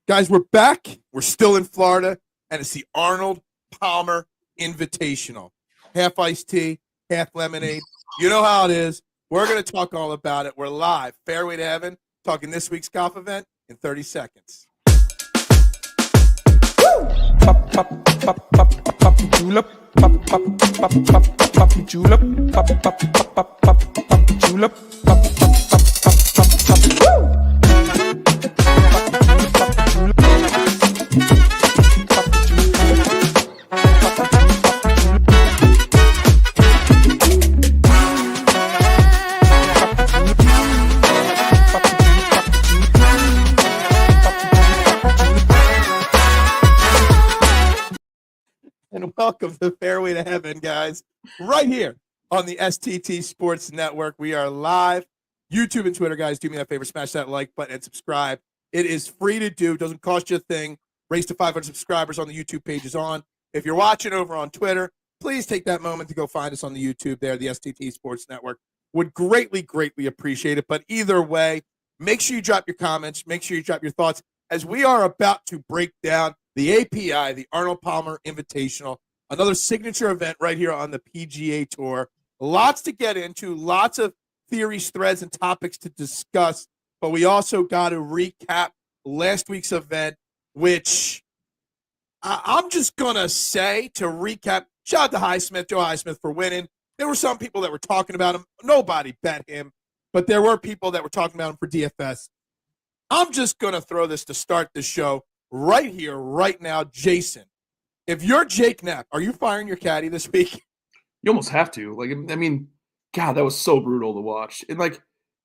Guys, we're back. We're still in Florida, and it's the Arnold Palmer Invitational. Half iced tea, half lemonade. You know how it is. We're going to talk all about it. We're live, Fairway to Heaven, talking this week's golf event in 30 seconds. Pop, pop, pop, pop, pop, julep. Pop, pop, pop, pop, pop, julep. Pop, pop, pop, pop, pop, julep. Pop, pop, pop, pop, pop, woo! And welcome to Fairway to Heaven, guys. Right here on the STT Sports Network. We are live. YouTube and Twitter, guys, do me that favor. Smash that like button and subscribe. It is free to do. Doesn't cost you a thing. Race to 500 subscribers on the YouTube page is on. If you're watching over on Twitter, please take that moment to go find us on the YouTube there, the STT Sports Network. Would greatly, greatly appreciate it. But either way, make sure you drop your comments. Make sure you drop your thoughts as we are about to break down the API, the Arnold Palmer Invitational, another signature event right here on the PGA Tour. Lots to get into, lots of theories, threads, and topics to discuss, but we also got to recap last week's event, which I'm just going to say to recap, shout out to Joe Highsmith for winning. There were some people that were talking about him. Nobody bet him, but there were people that were talking about him for DFS. I'm just going to throw this to start the show right here, right now. Jason, if you're Jake Knapp, are you firing your caddy this week? You almost have to. Like, I mean, God, that was so brutal to watch. And like,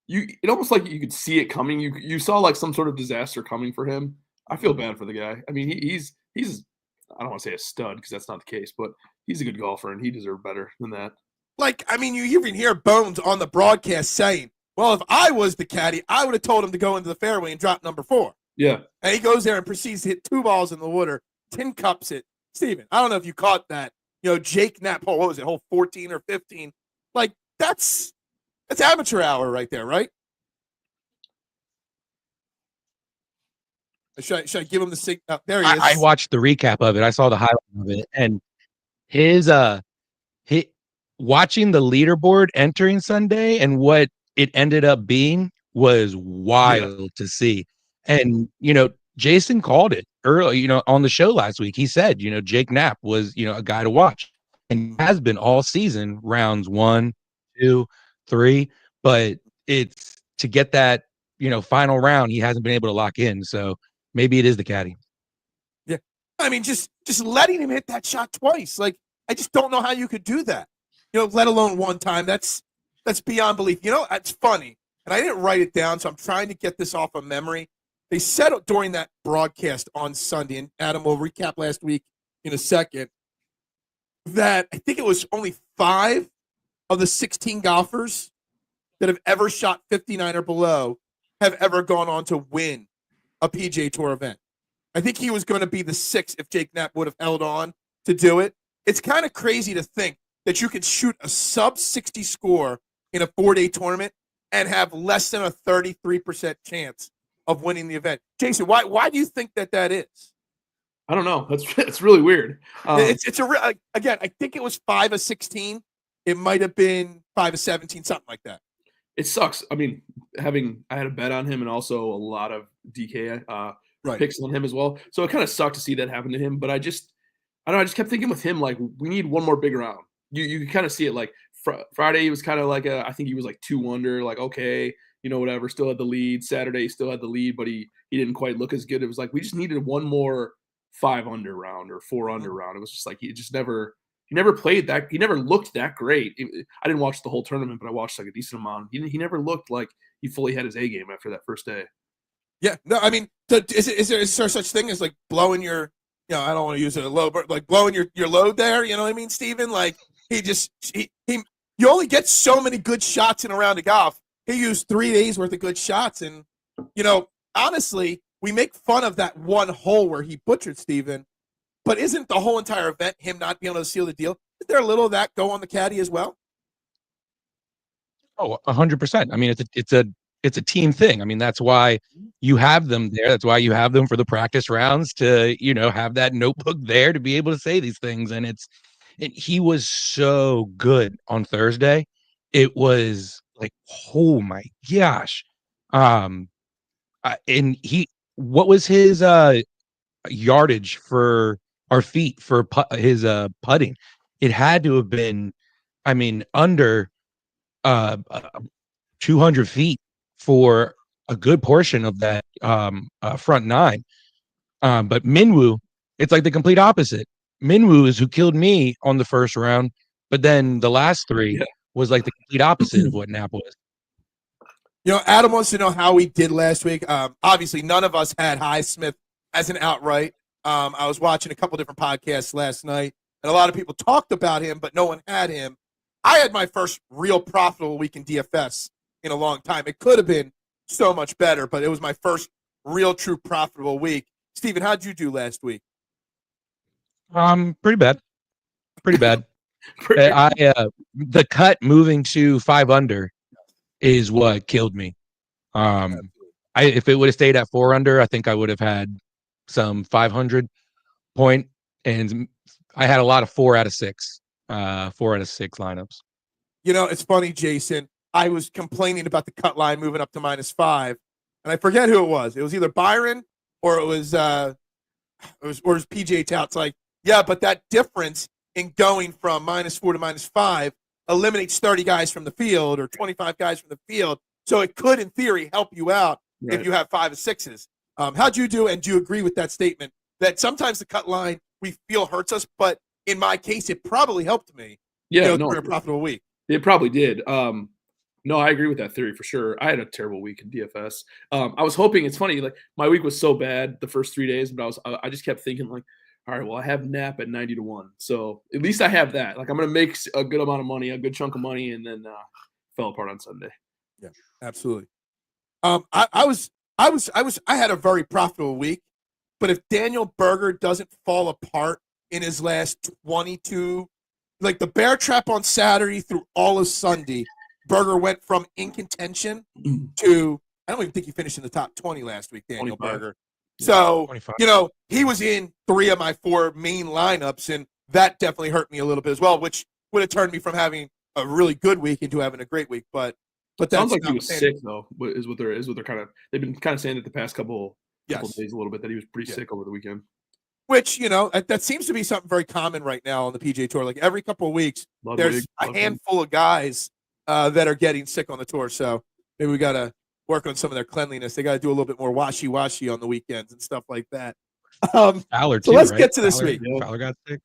it almost like you could see it coming. You saw like some sort of disaster coming for him. I feel bad for the guy. I mean, he's I don't want to say a stud because that's not the case, but he's a good golfer and he deserved better than that. Like, I mean, you even hear Bones on the broadcast saying, well, if I was the caddy, I would have told him to go into the fairway and drop number 4. Yeah. And he goes there and proceeds to hit 2 balls in the water, 10 cups it. Steven, I don't know if you caught that. You know, Jake Knapp, what was it, hole 14 or 15? Like, that's amateur hour right there, right? Should I give him the signal? Oh, there he is. I watched the recap of it. I saw the highlight of it. And his watching the leaderboard entering Sunday and what it ended up being was wild to see. And, Jason called it early, on the show last week. He said, Jake Knapp was, a guy to watch and has been all season, rounds 1, 2, 3. But it's to get that, final round, he hasn't been able to lock in. So maybe it is the caddy. Yeah. I mean, just letting him hit that shot twice. Like, I just don't know how you could do that, let alone one time. That's beyond belief. It's funny. And I didn't write it down, so I'm trying to get this off of memory. They said during that broadcast on Sunday, and Adam will recap last week in a second, that I think it was only 5 of the 16 golfers that have ever shot 59 or below have ever gone on to win a PGA Tour event. I think he was going to be the 6th if Jake Knapp would have held on to do it. It's kind of crazy to think that you could shoot a sub-60 score in a 4-day tournament and have less than a 33% chance of winning the event. Jason, why do you think that is? I don't know. It's really weird. Again, I think it was 5 of 16. It might have been 5 of 17, something like that. It sucks. I mean, I had a bet on him and also a lot of DK picks on him as well. So it kind of sucked to see that happen to him. But I just kept thinking with him, like, we need one more big round. You can kind of see it. Like Friday, he was kind of like I think he was like 2 under, like, okay, whatever, still had the lead. Saturday, he still had the lead, but he didn't quite look as good. It was like we just needed one more 5 under round or 4 under round. It was just like he never played that. He never looked that great. I didn't watch the whole tournament, but I watched like a decent amount. He never looked like he fully had his A game after that first day. Yeah, no, I mean, is there such thing as like blowing your, I don't want to use it a low, but like blowing your load there? You know what I mean, Steven? Like you only get so many good shots in a round of golf. He used 3 days worth of good shots. And, honestly, we make fun of that one hole where he butchered Steven, but isn't the whole entire event him not being able to seal the deal? Is there a little of that go on the caddy as well? Oh, 100%. I mean, it's a it's a team thing. I mean, that's why you have them there. That's why you have them for the practice rounds to, have that notebook there to be able to say these things. And he was so good on Thursday. It was like, oh my gosh. What was his yardage for our feet for his putting? It had to have been, under 200 feet for a good portion of that front nine. But Minwoo, it's like the complete opposite. Minwoo is who killed me on the first round, but then the last three was like the complete opposite of what Nap was. Adam wants to know how we did last week. Obviously, none of us had Highsmith as an outright. I was watching a couple different podcasts last night, and a lot of people talked about him, but no one had him. I had my first real profitable week in DFS in a long time. It could have been so much better, but it was my first real, true profitable week. Steven, how'd you do last week? Pretty bad. The cut moving to 5 under is what killed me. If it would have stayed at 4 under, I think I would have had some 500 point, and I had a lot of 4 out of 6 lineups. It's funny, Jason. I was complaining about the cut line moving up to -5, and I forget who it was. It was either Byron or it was PGA Tout. It's like, yeah, but that difference in going from -4 to -5 eliminates 30 guys from the field or 25 guys from the field. So it could, in theory, help you out if you have 5 or 6s. How'd you do? And do you agree with that statement that sometimes the cut line we feel hurts us, but in my case, it probably helped me. Yeah, during a profitable week. It probably did. No, I agree with that theory for sure. I had a terrible week in DFS. I was hoping, it's funny, like my week was so bad the first 3 days, but I just kept thinking like, all right, well, I have Nap at 90 to 1. So at least I have that. Like I'm going to make a good amount of money, a good chunk of money, and then fell apart on Sunday. Yeah, absolutely. I had a very profitable week, but if Daniel Berger doesn't fall apart in his last 22, like the bear trap on Saturday through all of Sunday, Berger went from in contention to, I don't even think he finished in the top 20 last week, Daniel 25. Berger. So, 25. He was in 3 of my 4 main lineups, and that definitely hurt me a little bit as well, which would have turned me from having a really good week into having a great week. But that sounds like he was sick though. Is what they're kind of, they've been kind of saying that the past couple days a little bit, that he was pretty sick over the weekend. Which, that seems to be something very common right now on the PGA Tour. Like every couple of weeks, there's a handful of guys that are getting sick on the tour. So maybe we got to work on some of their cleanliness. They got to do a little bit more washy on the weekends and stuff like that. Fowler so too, let's right? get to this week. Fowler got sick.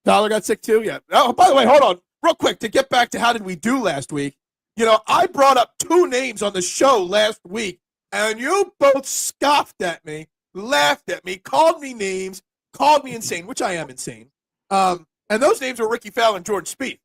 Fowler got sick too, yeah. Oh, by the way, hold on. Real quick, to get back to how did we do last week. I brought up 2 names on the show last week, and you both scoffed at me, laughed at me, called me names, called me insane, which I am insane. And those names were Ricky Fowler and Jordan Spieth.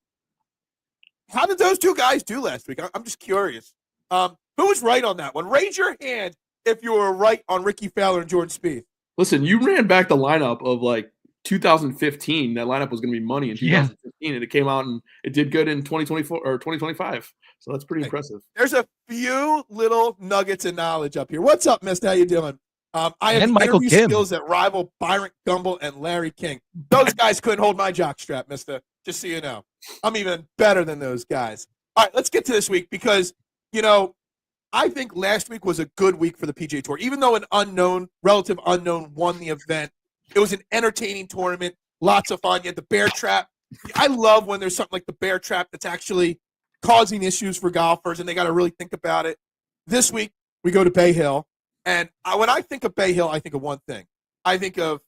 How did those 2 guys do last week? I'm just curious. Who was right on that one? Raise your hand if you were right on Ricky Fowler and Jordan Spieth. Listen, you ran back the lineup of like 2015. That lineup was going to be money in 2015, and it came out and it did good in 2024 or 2025. So that's pretty impressive. There's a few little nuggets of knowledge up here. What's up, mister? How you doing? I have Michael interview Kim. skills that rival Byron Gumbel and Larry King. Those guys couldn't hold my jockstrap, mister. Just so you know. I'm even better than those guys. All right, let's get to this week because, I think last week was a good week for the PGA Tour. Even though an relative unknown won the event, it was an entertaining tournament, lots of fun. You had the bear trap. I love when there's something like the bear trap that's actually causing issues for golfers, and they got to really think about it. This week, we go to Bay Hill, and when I think of Bay Hill, I think of one thing. I think of,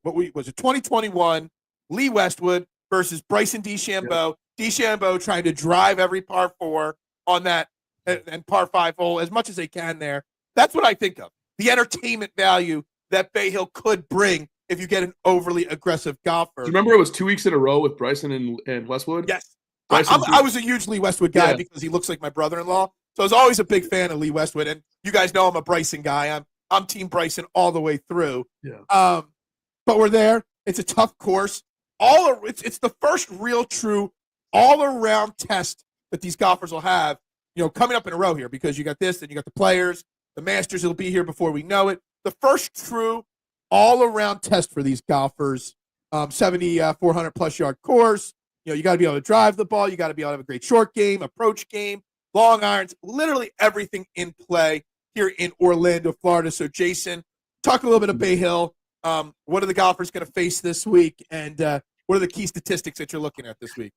what week was it? 2021, Lee Westwood versus Bryson DeChambeau. Yep. DeChambeau trying to drive every par 4 on that and par 5 hole as much as they can there. That's what I think of. The entertainment value that Bay Hill could bring if you get an overly aggressive golfer. Do you remember it was 2 weeks in a row with Bryson and Westwood? Yes. I was a huge Lee Westwood guy because he looks like my brother-in-law. So I was always a big fan of Lee Westwood. And you guys know I'm a Bryson guy. I'm Team Bryson all the way through. Yeah. But we're there. It's a tough course. It's the first real true all-around test that these golfers will have. coming up in a row here, because you got this, then you got the Players, the Masters will be here before we know it. The first true all-around test for these golfers, 7,400 plus yard course. You got to be able to drive the ball. You got to be able to have a great short game, approach game, long irons, literally everything in play here in Orlando, Florida. So, Jason, talk a little bit of Bay Hill. What are the golfers going to face this week, and what are the key statistics that you're looking at this week?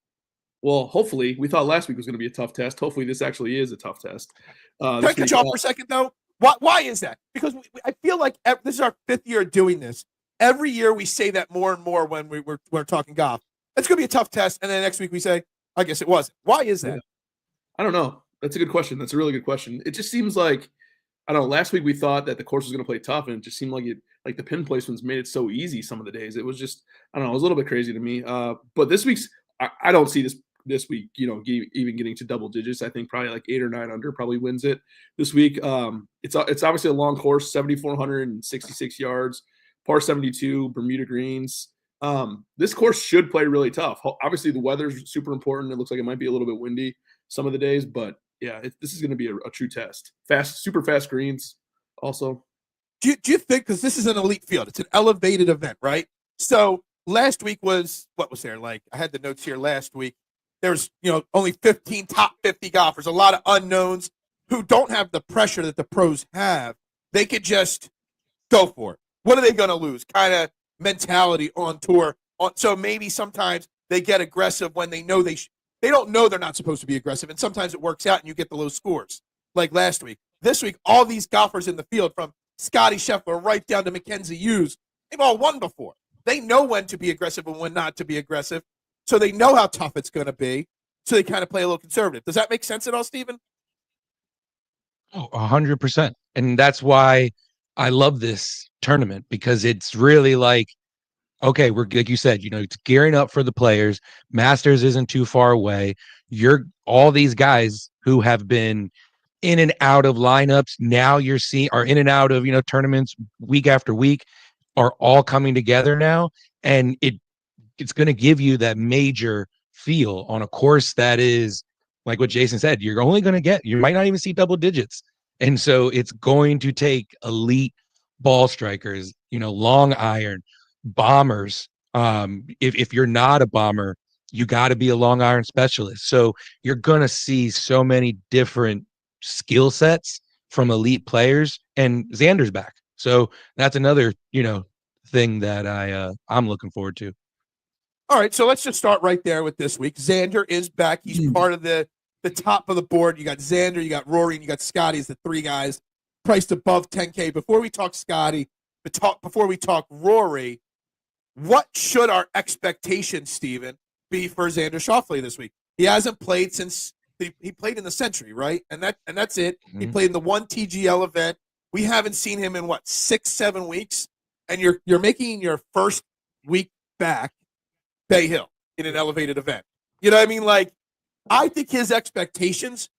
Well, hopefully, we thought last week was going to be a tough test. Hopefully, this actually is a tough test. Can I cut you off for a second, though? Why is that? Because I feel like this is our 5th year doing this. Every year we say that more and more when we're talking golf. It's going to be a tough test, and then next week we say, I guess it wasn't. Why is that? I don't know. That's a good question. That's a really good question. It just seems like, I don't know, last week we thought that the course was going to play tough, and it just seemed like the pin placements made it so easy some of the days. It was just, I don't know, it was a little bit crazy to me. But this week's, I don't see this week, even getting to double digits. I think probably like 8 or 9 under probably wins it this week. It's obviously a long course, 7,466 yards, par 72, Bermuda greens. This course should play really tough. Obviously, the weather's super important. It looks like it might be a little bit windy some of the days, but yeah, this is going to be a true test. Super fast greens also. Do you think, because this is an elite field, it's an elevated event, right? So last week was, what was there? Like, I had the notes here last week. There's, only 15 top 50 golfers, a lot of unknowns who don't have the pressure that the pros have. They could just go for it. What are they going to lose? Kind of mentality on tour. So maybe sometimes they get aggressive when they know they don't know they're not supposed to be aggressive, and sometimes it works out and you get the low scores, like last week. This week, all these golfers in the field, from Scottie, Scheffler right down to Mackenzie Hughes, they've all won before. They know when to be aggressive and when not to be aggressive, so they know how tough it's going to be, so they kind of play a little conservative. Does that make sense at all, Stephen? Oh, 100%. And that's why I love this tournament, because it's really like, okay, we're, like you said, it's gearing up for the Players. Masters isn't too far away. All these guys who have been in and out of lineups, now you're seeing, are in and out of, tournaments week after week, are all coming together now. And it's going to give you that major feel on a course that is, like what Jason said, you might not even see double digits. And so it's going to take elite ball strikers, long iron, bombers. If you're not a bomber, you got to be a long iron specialist. So you're going to see so many different skill sets from elite players, and Xander's back. So that's another, thing that I'm looking forward to. All right, so let's just start right there with this week. Xander is back. He's part of the top of the board. You got Xander, you got Rory, and you got Scottie as the 3 guys priced above 10K. Before we talk Scottie, before we talk Rory, what should our expectations, Steven, be for Xander Schauffele this week? He hasn't played since he played in the Century, right? And that's it. Mm-hmm. He played in the one TGL event. We haven't seen him in 6-7 weeks, and you're making your first week back Bay Hill in an elevated event. You know what I mean? Like, I think his expectations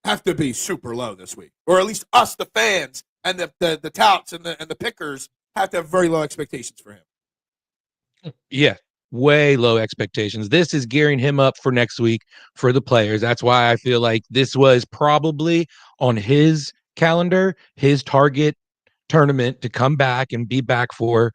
have to be super low this week, or at least us, the fans, and the touts and the pickers have to have very low expectations for him. Yeah, way low expectations. This is gearing him up for next week for the Players. That's why I feel like this was probably on his calendar, his target tournament to come back and be back for.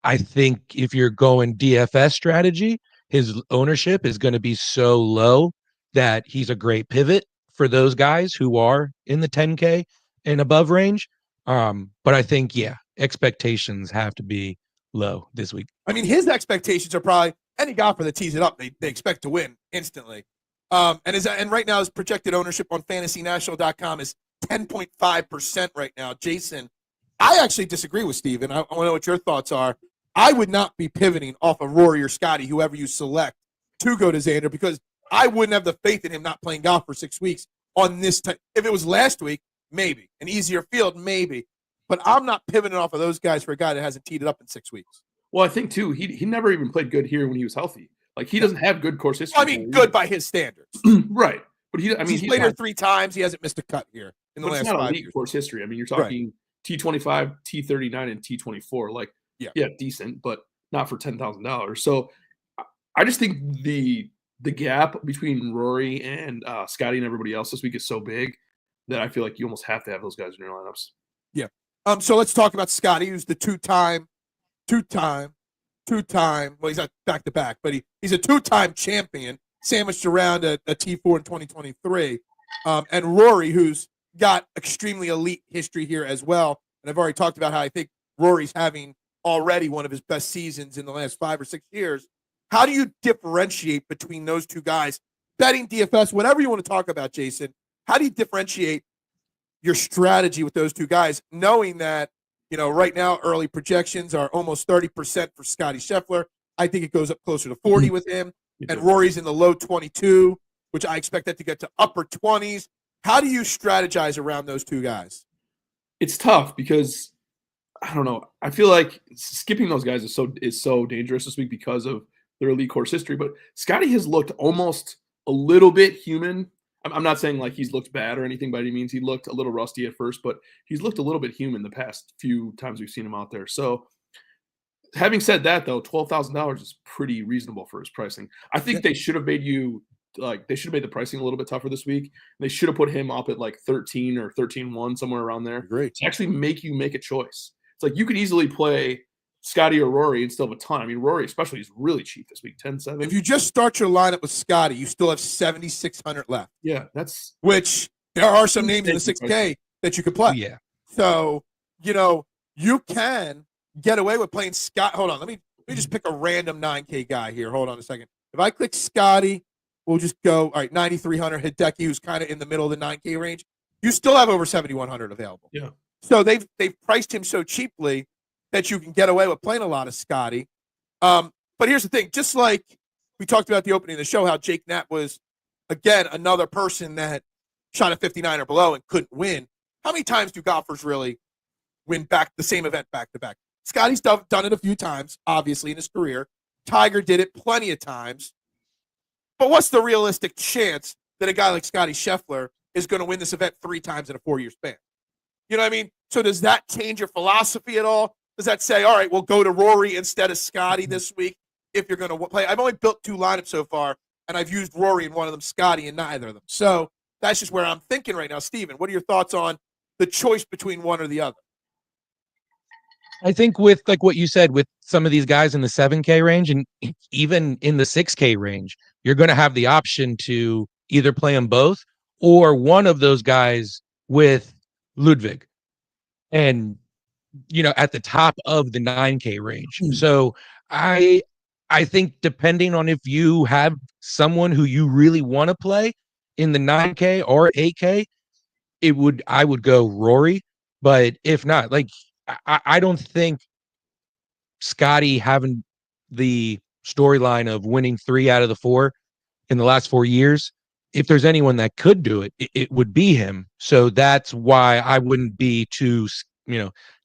I think if you're going DFS strategy, his ownership is going to be so low that he's a great pivot for those guys who are in the 10K and above range. But I think, expectations have to be low this week. I mean, his expectations are probably any golfer that tees it up, they expect to win instantly. And right now his projected ownership on fantasynational.com is 10.5% right now. Jason, I actually disagree with Steven. I want to know what your thoughts are. I would not be pivoting off of Rory or Scottie, whoever you select, to go to Xander, because I wouldn't have the faith in him not playing golf for 6 weeks on this time. If it was last week, maybe. An easier field, maybe. But I'm not pivoting off of those guys for a guy that hasn't teed it up in 6 weeks. Well, I think, too, he never even played good here when he was healthy. Like, he doesn't have good course history. I mean, good by his standards. Right. But he's played here 3 times. He hasn't missed a cut here in the last 5 years. It's not elite course history. I mean, you're talking T25, T39, and T24. Like, yeah, decent, but not for $10,000. So I just think the the gap between Rory and Scottie and everybody else this week is so big that I feel like you almost have to have those guys in your lineups. Yeah. So let's talk about Scottie, who's the two-time. Well, he's not back-to-back, but he's a two-time champion, sandwiched around a T4 in 2023. And Rory, who's got extremely elite history here as well. And I've already talked about how I think Rory's having already one of his best seasons in the last 5 or 6 years. How do you differentiate between those two guys? Betting, DFS, whatever you want to talk about, Jason, how do you differentiate your strategy with those two guys, knowing that, right now early projections are almost 30% for Scottie Scheffler. I think it goes up closer to 40 with him. And Rory's in the low 22, which I expect that to get to upper 20s. How do you strategize around those two guys? It's tough because I don't know. I feel like skipping those guys is so dangerous this week because of their elite course history. But Scottie has looked almost a little bit human. I'm not saying like he's looked bad or anything by any means. He looked a little rusty at first, but he's looked a little bit human the past few times we've seen him out there. So having said that, though, $12,000 is pretty reasonable for his pricing. I think they should have made the pricing a little bit tougher this week. They should have put him up at like 13 or 13-1, somewhere around there. Great. To actually make you make a choice. It's like you could easily play Scottie or Rory and still have a ton. I mean, Rory especially is really cheap this week, 10-7. If you just start your lineup with Scottie, you still have 7,600 left. Yeah, which there are some names in the 6K that you could play. Yeah. So, you can get away with playing Scott. Hold on. Let me just pick a random 9K guy here. Hold on a second. If I click Scottie, we'll just go, all right, 9,300 Hideki, who's kind of in the middle of the 9K range. You still have over 7,100 available. Yeah. So they've priced him so cheaply that you can get away with playing a lot of Scottie. But here's the thing. Just like we talked about the opening of the show, how Jake Knapp was, again, another person that shot a 59 or below and couldn't win. How many times do golfers really win back the same event back-to-back? Scottie's done it a few times, obviously, in his career. Tiger did it plenty of times. But what's the realistic chance that a guy like Scottie Scheffler is going to win this event 3 times in a 4-year span? You know what I mean? So does that change your philosophy at all? Does that say, all right, we'll go to Rory instead of Scottie this week if you're going to play? I've only built 2 lineups so far, and I've used Rory in one of them, Scottie in neither of them. So that's just where I'm thinking right now. Steven, what are your thoughts on the choice between one or the other? I think with like what you said, with some of these guys in the 7K range and even in the 6K range, you're going to have the option to either play them both or one of those guys with Ludwig and, at the top of the 9K range. So I think depending on if you have someone who you really want to play in the 9K or 8K, I would go Rory. But if not, like, I don't think Scottie having the storyline of winning 3 out of the 4 in the last 4 years, if there's anyone that could do it, it would be him. So that's why I wouldn't be too,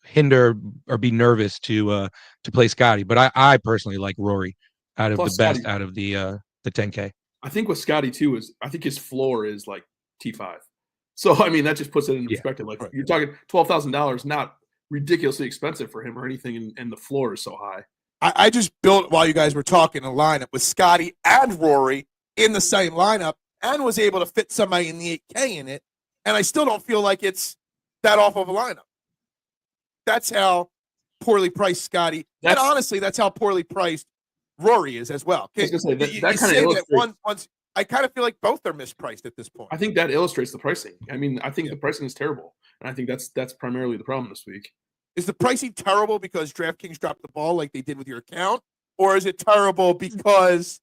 hinder or be nervous to play Scottie. But I personally like Rory out of Plus the best Scottie, out of the 10K. I think with Scottie too I think his floor is like T5. So I mean that just puts it into perspective. Like you're talking $12,000, not ridiculously expensive for him or anything, and the floor is so high. I just built, while you guys were talking, a lineup with Scottie and Rory in the same lineup and was able to fit somebody in the 8K in it, and I still don't feel like it's that off of a lineup. That's how poorly priced Scottie, and honestly, that's how poorly priced Rory is as well. I was gonna say, that kind of illustrates. I kind of feel like both are mispriced at this point. I think that illustrates the pricing. I mean, I think the pricing is terrible, and I think that's primarily the problem this week. Is the pricing terrible because DraftKings dropped the ball like they did with your account, or is it terrible because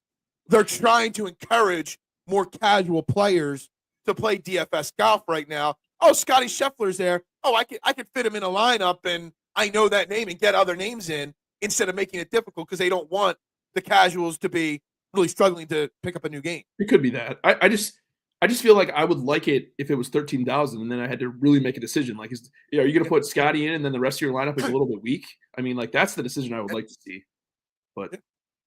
they're trying to encourage more casual players to play DFS golf right now? Oh, Scottie Scheffler's there. Oh, I could fit him in a lineup, and I know that name and get other names in instead of making it difficult because they don't want the casuals to be really struggling to pick up a new game. It could be that. I just feel like I would like it if it was 13,000 and then I had to really make a decision. Like, are you going to put Scottie in and then the rest of your lineup is a little bit weak? I mean, like that's the decision I would like to see, but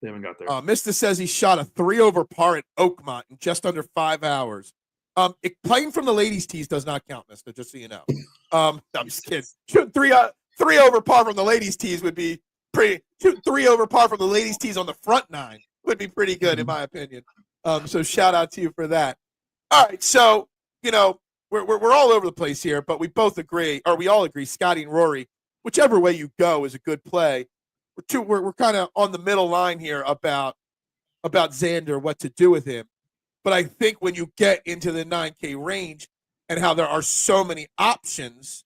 they haven't got there. Mista says he shot a 3 over par at Oakmont in just under 5 hours. Playing from the ladies' tees does not count, Mista, just so you know. I'm just kidding. Shooting 3 over par from the ladies' tees would be pretty. Shooting 3 over par from the ladies' tees on the front 9 would be pretty good, in my opinion. So shout out to you for that. All right, so we're all over the place here, but we both agree, or we all agree, Scottie and Rory, whichever way you go is a good play. We're kind of on the middle line here about Xander, what to do with him. But I think when you get into the 9K range and how there are so many options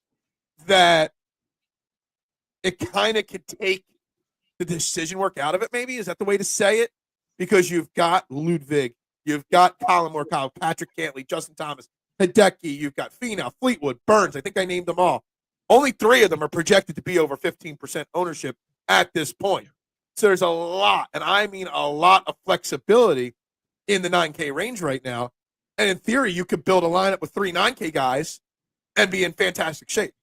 that it kind of could take the decision work out of it, maybe. Is that the way to say it? Because you've got Ludwig, you've got Colin Morikawa, Patrick Cantlay, Justin Thomas, Hideki, you've got Finau, Fleetwood, Burns. I think I named them all. Only 3 of them are projected to be over 15% ownership at this point. So there's a lot, and I mean a lot of flexibility in the 9K range right now. And in theory, you could build a lineup with 3 9K guys and be in fantastic shape.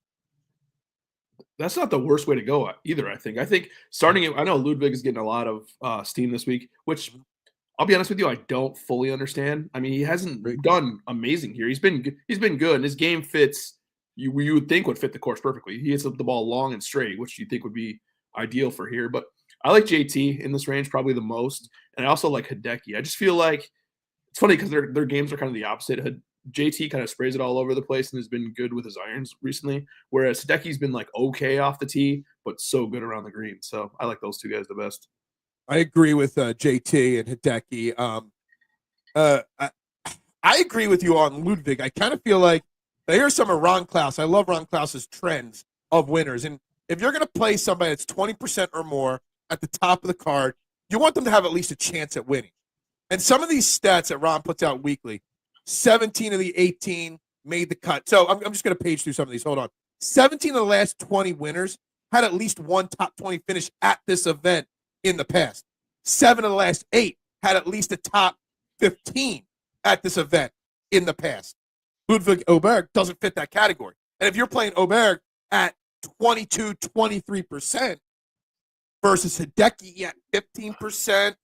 That's not the worst way to go either, I think starting it, I know Ludwig is getting a lot of steam this week, which I'll be honest with you, I don't fully understand. I mean, he hasn't done amazing here. He's been good, and his game fits you would think would fit the course perfectly. He hits the ball long and straight, which you think would be ideal for here. But I like JT in this range probably the most, and I also like Hideki. I just feel like it's funny because their games are kind of the opposite. JT kind of sprays it all over the place and has been good with his irons recently, whereas Hideki's been like okay off the tee, but so good around the green. So I like those two guys the best. I agree with JT and Hideki. I agree with you on Ludwig. I kind of feel like here's some of Ron Klaus. I love Ron Klaus's trends of winners. And if you're going to play somebody that's 20% or more at the top of the card, you want them to have at least a chance at winning. And some of these stats that Ron puts out weekly, 17 of the 18 made the cut. So I'm just going to page through some of these. Hold on. 17 of the last 20 winners had at least one top 20 finish at this event in the past. 7 of the last 8 had at least a top 15 at this event in the past. Ludwig Oberg doesn't fit that category. And if you're playing Oberg at 22, 23% versus Hideki at 15%,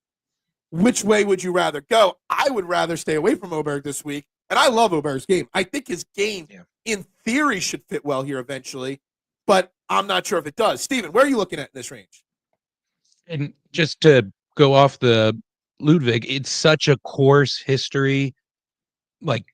which way would you rather go? I would rather stay away from Oberg this week. And I love Oberg's game. I think his game, in theory, should fit well here eventually. But I'm not sure if it does. Steven, where are you looking at in this range? And just to go off the Ludwig, it's such a course history,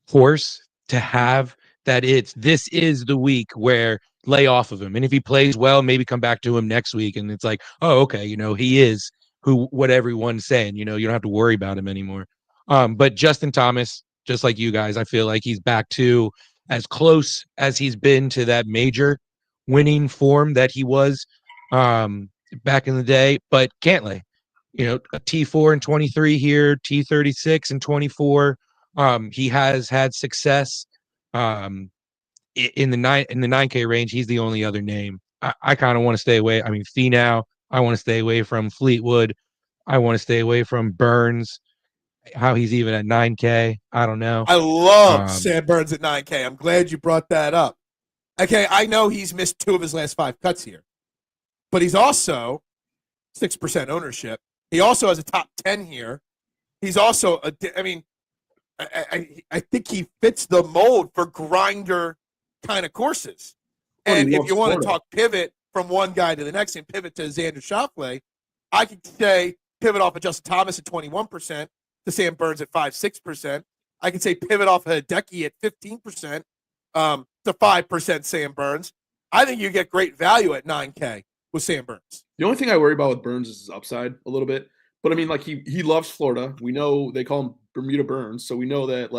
course to have that this is the week where lay off of him. And if he plays well, maybe come back to him next week. And it's like, oh, okay, he is what everyone's saying, you don't have to worry about him anymore. But Justin Thomas, just like you guys, I feel like he's back to as close as he's been to that major winning form that he was back in the day. But Cantlay, a T4 and 23 here, T36 and 24. He has had success in the 9K range. He's the only other name. I kind of want to stay away. I mean, Finau, I want to stay away from Fleetwood. I want to stay away from Burns. How he's even at 9K, I don't know. I love Sam Burns at 9K. I'm glad you brought that up. Okay, I know he's missed 2 of his last 5 cuts here, but he's also 6% ownership. He also has a top 10 here. He's also I think he fits the mold for grinder kind of courses. And if you want to talk pivot from one guy to the next and pivot to Xander Schauffele, I could say pivot off of Justin Thomas at 21% to Sam Burns at 5-6%. I could say pivot off of Hideki at 15% to 5% Sam Burns. I think you get great value at 9K with Sam Burns. The only thing I worry about with Burns is his upside a little bit. But I mean, he loves Florida. We know they call him Bermuda Burns, so we know that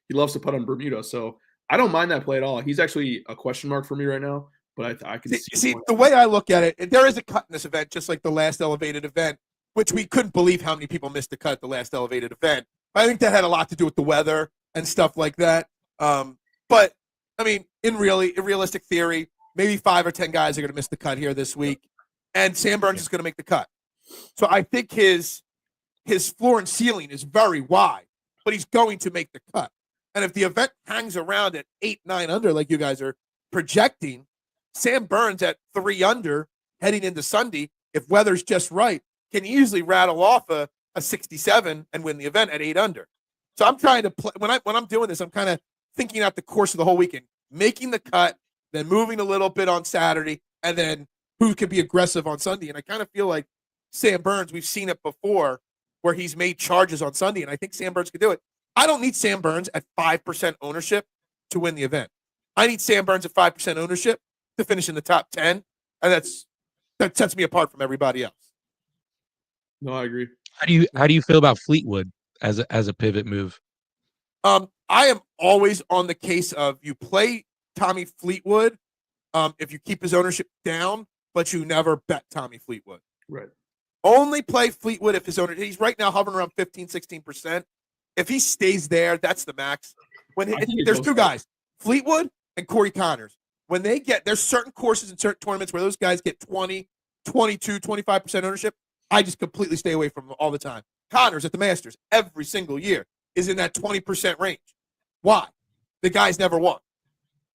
he loves to putt on Bermuda. So I don't mind that play at all. He's actually a question mark for me right now, but I can see the way I look at it. There is a cut in this event, just like the last elevated event, which we couldn't believe how many people missed the cut at the last elevated event. I think that had a lot to do with the weather and stuff like that. But I mean, in realistic theory, maybe 5 or 10 guys are going to miss the cut here this week, and Sam Burns is going to make the cut. So I think his floor and ceiling is very wide, but he's going to make the cut. And if the event hangs around at 8-9 under, like you guys are projecting, Sam Burns at 3 under heading into Sunday, if weather's just right, can easily rattle off a 67 and win the event at 8 under. So I'm trying to play when I'm doing this, I'm kind of thinking out the course of the whole weekend, making the cut, then moving a little bit on Saturday, and then who can be aggressive on Sunday. And I kind of feel like Sam Burns, we've seen it before, where he's made charges on Sunday, and I think Sam Burns could do it. I don't need Sam Burns at 5% ownership to win the event. I need Sam Burns at 5% ownership to finish in the top 10, and that sets me apart from everybody else. No, I agree. How do you feel about Fleetwood as a pivot move? I am always on the case of you play Tommy Fleetwood if you keep his ownership down, but you never bet Tommy Fleetwood. Right. Only play Fleetwood if his owner. He's right now hovering around 15, 16%. If he stays there, that's the max. There's two guys, Fleetwood and Corey Connors. When there's certain courses and certain tournaments where those guys get 20, 22, 25% ownership. I just completely stay away from them all the time. Connors at the Masters every single year is in that 20% range. Why? The guys never won.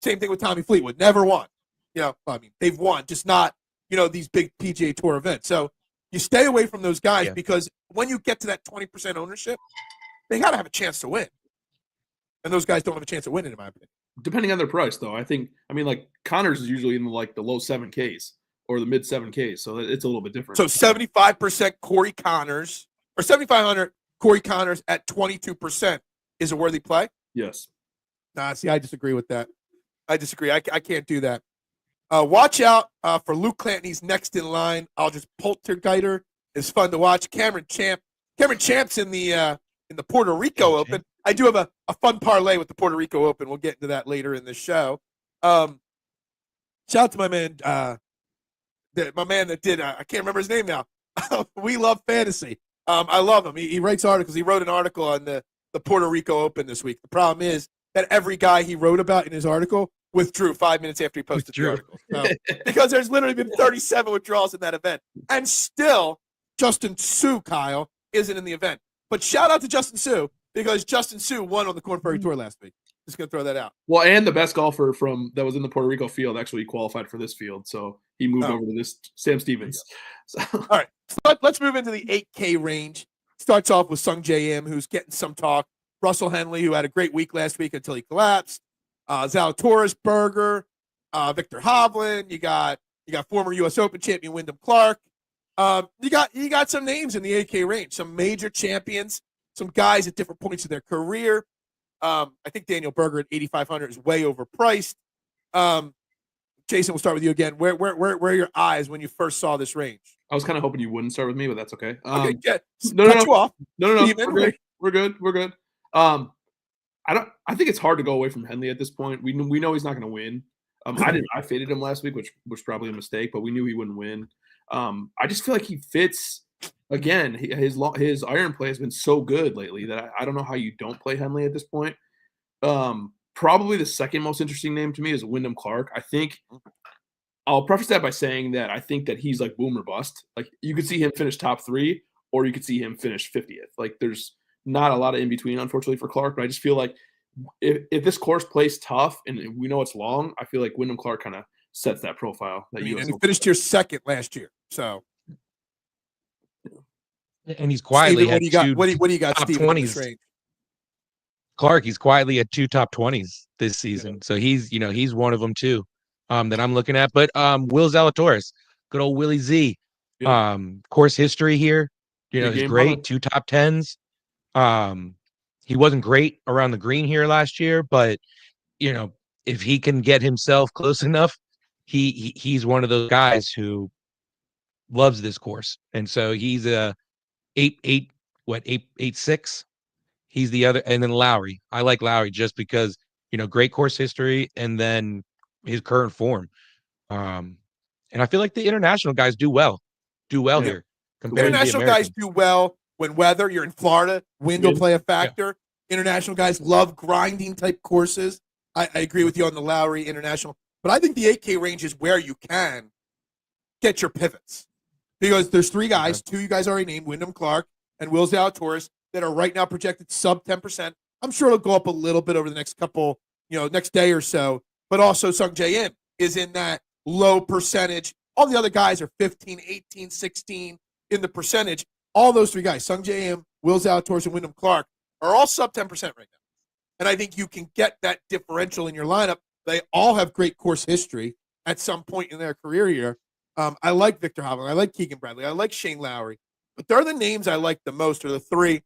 Same thing with Tommy Fleetwood. Never won. They've won, just not, these big PGA Tour events. So you stay away from those guys because when you get to that 20% ownership, they got to have a chance to win. And those guys don't have a chance of winning, in my opinion. Depending on their price, though. Like Connors is usually in the low 7Ks or the mid 7Ks. So it's a little bit different. So 75% Corey Connors or 7,500 Corey Connors at 22% is a worthy play? Yes. Nah, see, I disagree with that. I disagree. I can't do that. Watch out for Luke Clanton. He's next in line. Aldrich Poltergeiter is fun to watch. Cameron Champ's in the Puerto Rico Open. I do have a fun parlay with the Puerto Rico Open. We'll get into that later in the show. Shout out to my man, that did. I can't remember his name now. We Love Fantasy. I love him. He writes articles. He wrote an article on the Puerto Rico Open this week. The problem is that every guy he wrote about in his article withdrew 5 minutes after he posted the article. So, because there's literally been 37 withdrawals in that event. And still, Justin Sue, Kyle, isn't in the event. But shout out to Justin Sue because Justin Sue won on the Corn Ferry Tour last week. Just going to throw that out. Well, and the best golfer that was in the Puerto Rico field actually qualified for this field. So he moved over to this, Sam Stevens. So. All right. So let's move into the 8K range. Starts off with Sung J M, who's getting some talk. Russell Henley, who had a great week last week until he collapsed. Zalatoris, Berger, Victor Hovland. You got former U.S. Open champion Wyndham Clark. You got some names in the 8K range, some major champions, some guys at different points of their career. I think Daniel Berger at 8,500 is way overpriced. Jason, we'll start with you again. Where are your eyes when you first saw this range? I was kind of hoping you wouldn't start with me, but that's okay. Okay, No. You off. No. We're good. I think it's hard to go away from Henley at this point. We know he's not going to win. I faded him last week, which was probably a mistake, but we knew he wouldn't win. I just feel like he fits. Again, his iron play has been so good lately that I don't know how you don't play Henley at this point. Probably the second most interesting name to me is Wyndham Clark. I think I'll preface that by saying that I think that he's like boom or bust. Like you could see him finish top 3, or you could see him finish 50th. Like there's not a lot of in between, unfortunately, for Clark. But I just feel like if this course plays tough and we know it's long, I feel like Wyndham Clark kind of sets that profile. And he finished here second last year. So, and he's quietly Steven, what do you got? Top Steven, 20s. Clark, he's quietly at 2 top 20s this season. So he's one of them too. That I'm looking at. But Will Zalatoris, good old Willie Z. Yeah. Course history here. He's great. 2 top 10s. He wasn't great around the green here last year, but if he can get himself close enough, he's one of those guys who loves this course. And so he's a 8.6. He's the other, and then Lowry. I like Lowry just because great course history and then his current form. And I feel like the international guys do well here. International guys do well when weather. You're in Florida, wind will play a factor. Yeah. International guys love grinding type courses. I agree with you on the Lowry International, but I think the 8K range is where you can get your pivots because there's 3 guys, 2 you guys already named, Wyndham Clark and Will Zalatoris, that are right now projected sub 10%. I'm sure it'll go up a little bit over the next next day or so. But also Sung J M is in that low percentage. All the other guys are 15, 18, 16 in the percentage. All those 3 guys, Sung J M, Will Zalatoris, and Wyndham Clark, are all sub 10% right now. And I think you can get that differential in your lineup. They all have great course history at some point in their career here. I like Victor Hovland. I like Keegan Bradley. I like Shane Lowry. But they're the names I like the most, or the three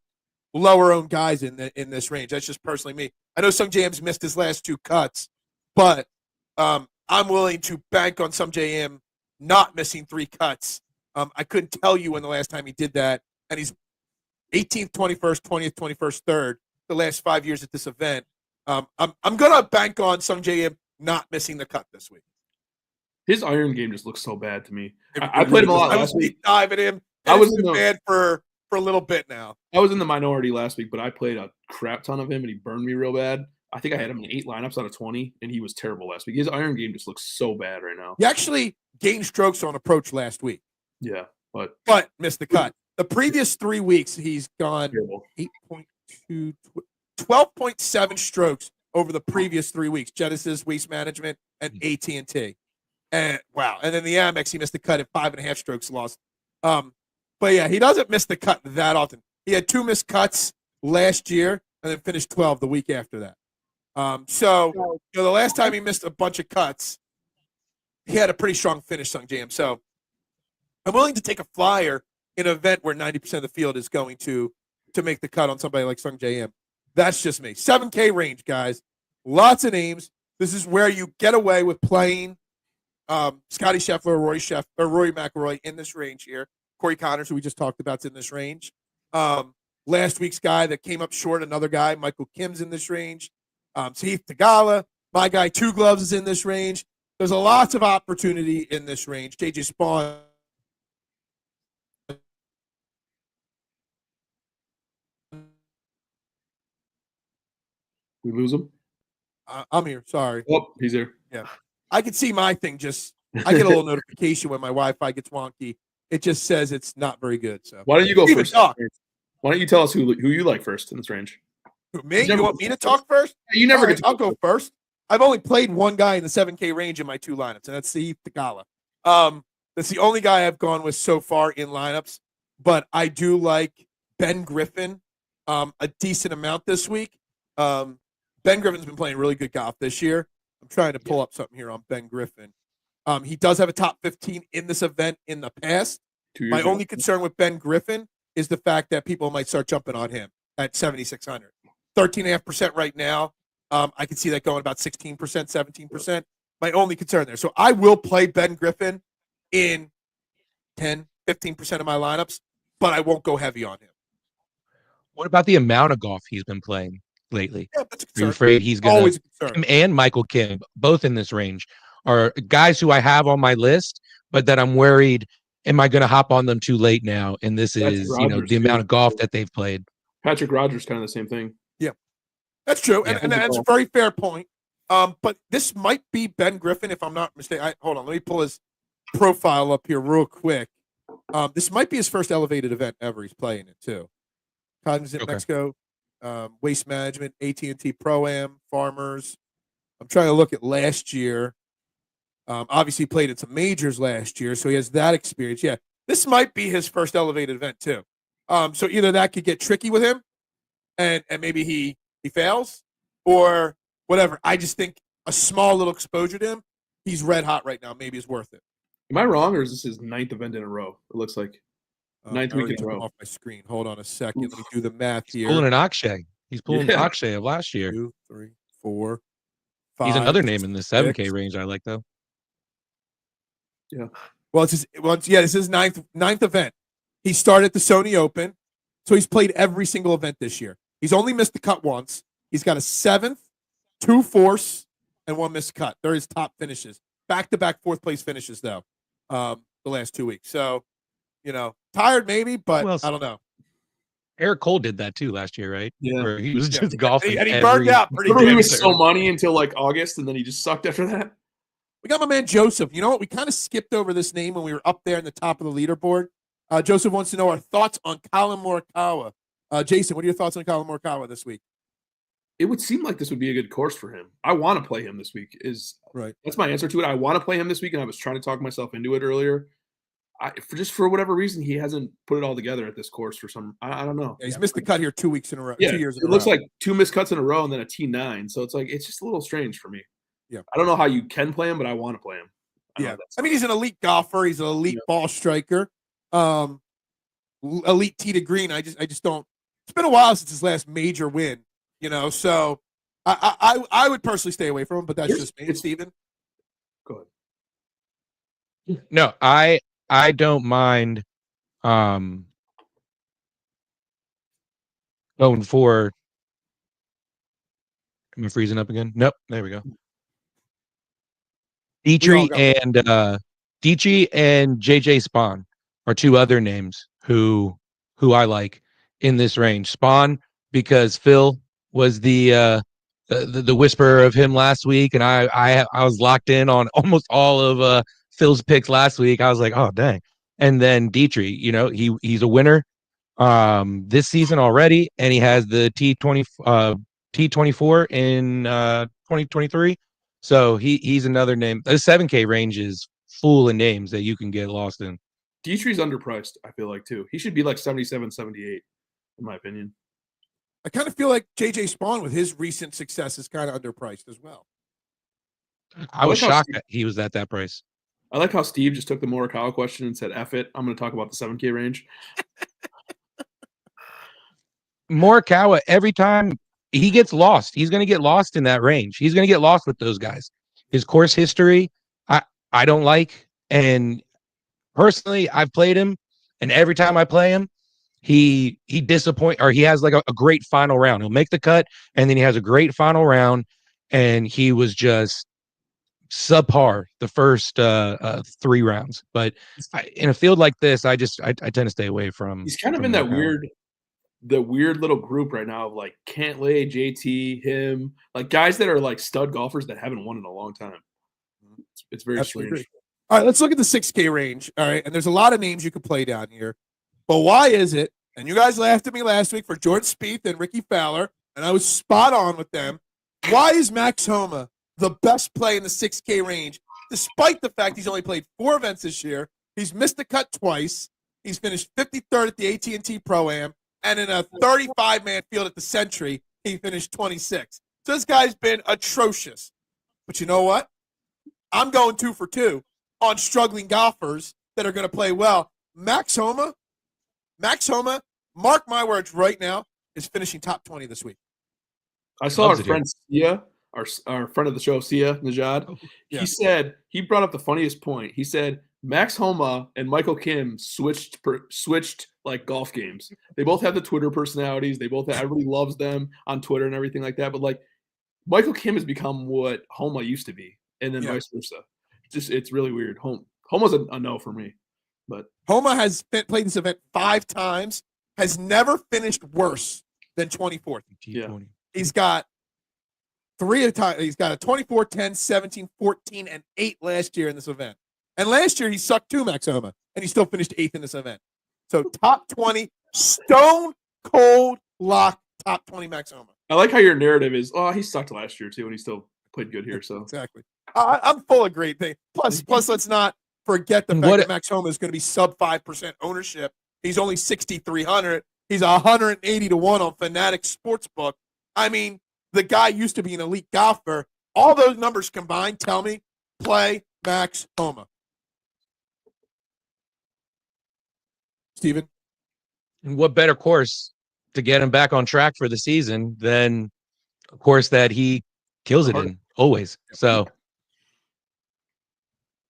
lower owned guys in this range. That's just personally me. I know Sung J M's missed his last 2 cuts, but I'm willing to bank on Sung J M not missing 3 cuts. I couldn't tell you when the last time he did that, and he's 18th, 21st, 20th, 21st, 3rd the last 5 years at this event. I'm gonna bank on Sung J M not missing the cut this week. His iron game just looks so bad to me. I played him a lot last week. Diving him. I was in bad for a little bit now. I was in the minority last week, but I played a crap ton of him, and he burned me real bad. I think I had him in 8 lineups out of 20, and he was terrible last week. His iron game just looks so bad right now. He actually gained strokes on approach last week. Yeah, but missed the cut. The previous 3 weeks, he's gone 8.2, 12.7 strokes over the previous 3 weeks. Genesis, Waste Management, and AT&T. And wow. And then the Amex, he missed the cut at 5.5 strokes lost. But yeah, he doesn't miss the cut that often. He had 2 missed cuts last year and then finished 12 the week after that. The last time he missed a bunch of cuts, he had a pretty strong finish, Sung J M. So I'm willing to take a flyer in an event where 90% of the field is going to make the cut on somebody like Sung J M. That's just me. 7K range, guys. Lots of names. This is where you get away with playing Scottie Scheffler, Rory McIlroy in this range here. Corey Connors, who we just talked about, is in this range. Last week's guy that came up short, another guy, Michael Kim's in this range. Sahith Theegala, my guy, 2 Gloves, is in this range. There's a lots of opportunity in this range. JJ Spawn. We lose him? I'm here. Sorry. Oh, he's here. Yeah. I can see my thing I get a little notification when my Wi-Fi gets wonky. It just says it's not very good. So why don't you go first? Why don't you tell us who you like first in this range? Me? You want me to talk first? You never get to I'll go first. I've only played one guy in the 7K range in my 2 lineups, and that's Sahith Theegala. That's the only guy I've gone with so far in lineups, but I do like Ben Griffin a decent amount this week. Ben Griffin's been playing really good golf this year. I'm trying to pull up something here on Ben Griffin. He does have a top 15 in this event in the past. My only concern with Ben Griffin is the fact that people might start jumping on him at 7,600. 13.5% right now. I can see that going about 16%, 17%. My only concern there. So I will play Ben Griffin in 10, 15% of my lineups, but I won't go heavy on him. What about the amount of golf he's been playing lately? Yeah, that's a concern. Are you afraid he's going to – him and Michael Kim, both in this range, are guys who I have on my list, but that I'm worried, am I going to hop on them too late now? And this is, the amount of golf that they've played. Patrick Rogers, kind of the same thing. Yeah, that's true. And that's a very fair point. But this might be Ben Griffin, if I'm not mistaken. Hold on, let me pull his profile up here real quick. This might be his first elevated event ever. He's playing it too. Cognizant Mexico, Waste Management, AT&T Pro-Am, Farmers. I'm trying to look at last year. Obviously, he played at some majors last year, so he has that experience. Yeah, this might be his first elevated event too. So either that could get tricky with him, and maybe he fails, or whatever. I just think a small little exposure to him, he's red hot right now. Maybe it's worth it. Am I wrong, or is this his 9th event in a row? It looks like 9th week in a row. Off my screen. Hold on a second. Let me do the math here. Pulling an Akshay. He's pulling Akshay of last year. 2, 3, 4, 5. He's another name in the 7K range I like though. Yeah. Well, this is his ninth event. He started the Sony Open, so he's played every single event this year. He's only missed the cut once. He's got a 7th, 2 fourths, and 1 missed cut. They're his top finishes. Back-to-back 4th place finishes though. The last 2 weeks. So, tired maybe, but I don't know. Eric Cole did that too last year, right? Yeah. Where he was just golfing. And he burned out pretty good. He was so money until like August, and then he just sucked after that. We got my man Joseph. You know what? We kind of skipped over this name when we were up there in the top of the leaderboard. Joseph wants to know our thoughts on Colin Morikawa. Jason, what are your thoughts on Colin Morikawa this week? It would seem like this would be a good course for him. I want to play him this week. That's my answer to it. I want to play him this week, and I was trying to talk myself into it earlier. For whatever reason, he hasn't put it all together at this course for some. I don't know. Yeah, he's missed the cut here 2 weeks in a row. Yeah, 2 years in a row. It looks like 2 missed cuts in a row and then a T9. So it's just a little strange for me. Yeah, I don't know how you can play him, but I want to play him. I mean, he's an elite golfer. He's an elite ball striker. elite tee to green. I just don't. It's been a while since his last major win, So I would personally stay away from him, but that's just me. Steven. Go ahead. No, I don't mind going for. Am I freezing up again? Nope. There we go. Dietrich and JJ Spawn are two other names who I like in this range. Spawn because Phil was the whisperer of him last week, and I was locked in on almost all of Phil's picks last week. I was like, oh dang. And then Dietrich, he's a winner this season already, and he has the T24 in 2023. So he's another name. The 7K range is full of names that you can get lost in. Dietrich's underpriced, I feel like, too. He should be like 77, 78, in my opinion. I kind of feel like JJ Spawn with his recent success is kind of underpriced as well. I was shocked that he was at that price. I like how Steve just took the Morikawa question and said, F it. I'm going to talk about the 7K range. Morikawa, every time he gets lost, he's going to get lost in that range. He's going to get lost with those guys. His course history, I don't like. And personally, I've played him, and every time I play him, he disappoints, or he has like a great final round. He'll make the cut, and then he has a great final round, and he was just subpar the first 3 rounds. But in a field like this, I tend to stay away from. He's kind of in that weird little group right now of like Cantlay, JT, him, like guys that are like stud golfers that haven't won in a long time. It's very strange. All right, let's look at the 6K range. All right, and there's a lot of names you could play down here. But why is it, and you guys laughed at me last week for Jordan Spieth and Ricky Fowler, and I was spot on with them. Why is Max Homa the best play in the 6K range, despite the fact he's only played 4 events this year? He's missed the cut twice. He's finished 53rd at the AT&T Pro-Am, and in a 35-man field at the Century, he finished 26th. So this guy's been atrocious. But you know what? I'm going 2 for 2 on struggling golfers that are going to play well. Max Homa, mark my words right now, is finishing top 20 this week. I saw our friend Sia, our friend of the show, Sia Najad. Yeah. He brought up the funniest point. He said Max Homa and Michael Kim switched like golf games. They both have the Twitter personalities. Everybody loves them on Twitter and everything like that. But like Michael Kim has become what Homa used to be, and then vice versa. It's really weird. Homa's a no for me. But Homa has played this event 5 times, has never finished worse than 24th. Yeah. He's got 3 at a time. He's got a 24, 10, 17, 14, and 8 last year in this event. And last year he sucked too, Max Homa, and he still finished 8th in this event. So top 20, stone cold lock, top 20 Max Homa. I like how your narrative is, he sucked last year too, and he still played good here. So exactly. I'm full of great things. Plus, let's not forget the fact that Max Homa is going to be sub 5% ownership. He's only 6,300. He's 180 to 1 on Fanatic Sportsbook. I mean, the guy used to be an elite golfer. All those numbers combined tell me play Max Homa. Steven? And what better course to get him back on track for the season than a course that he kills it in always. So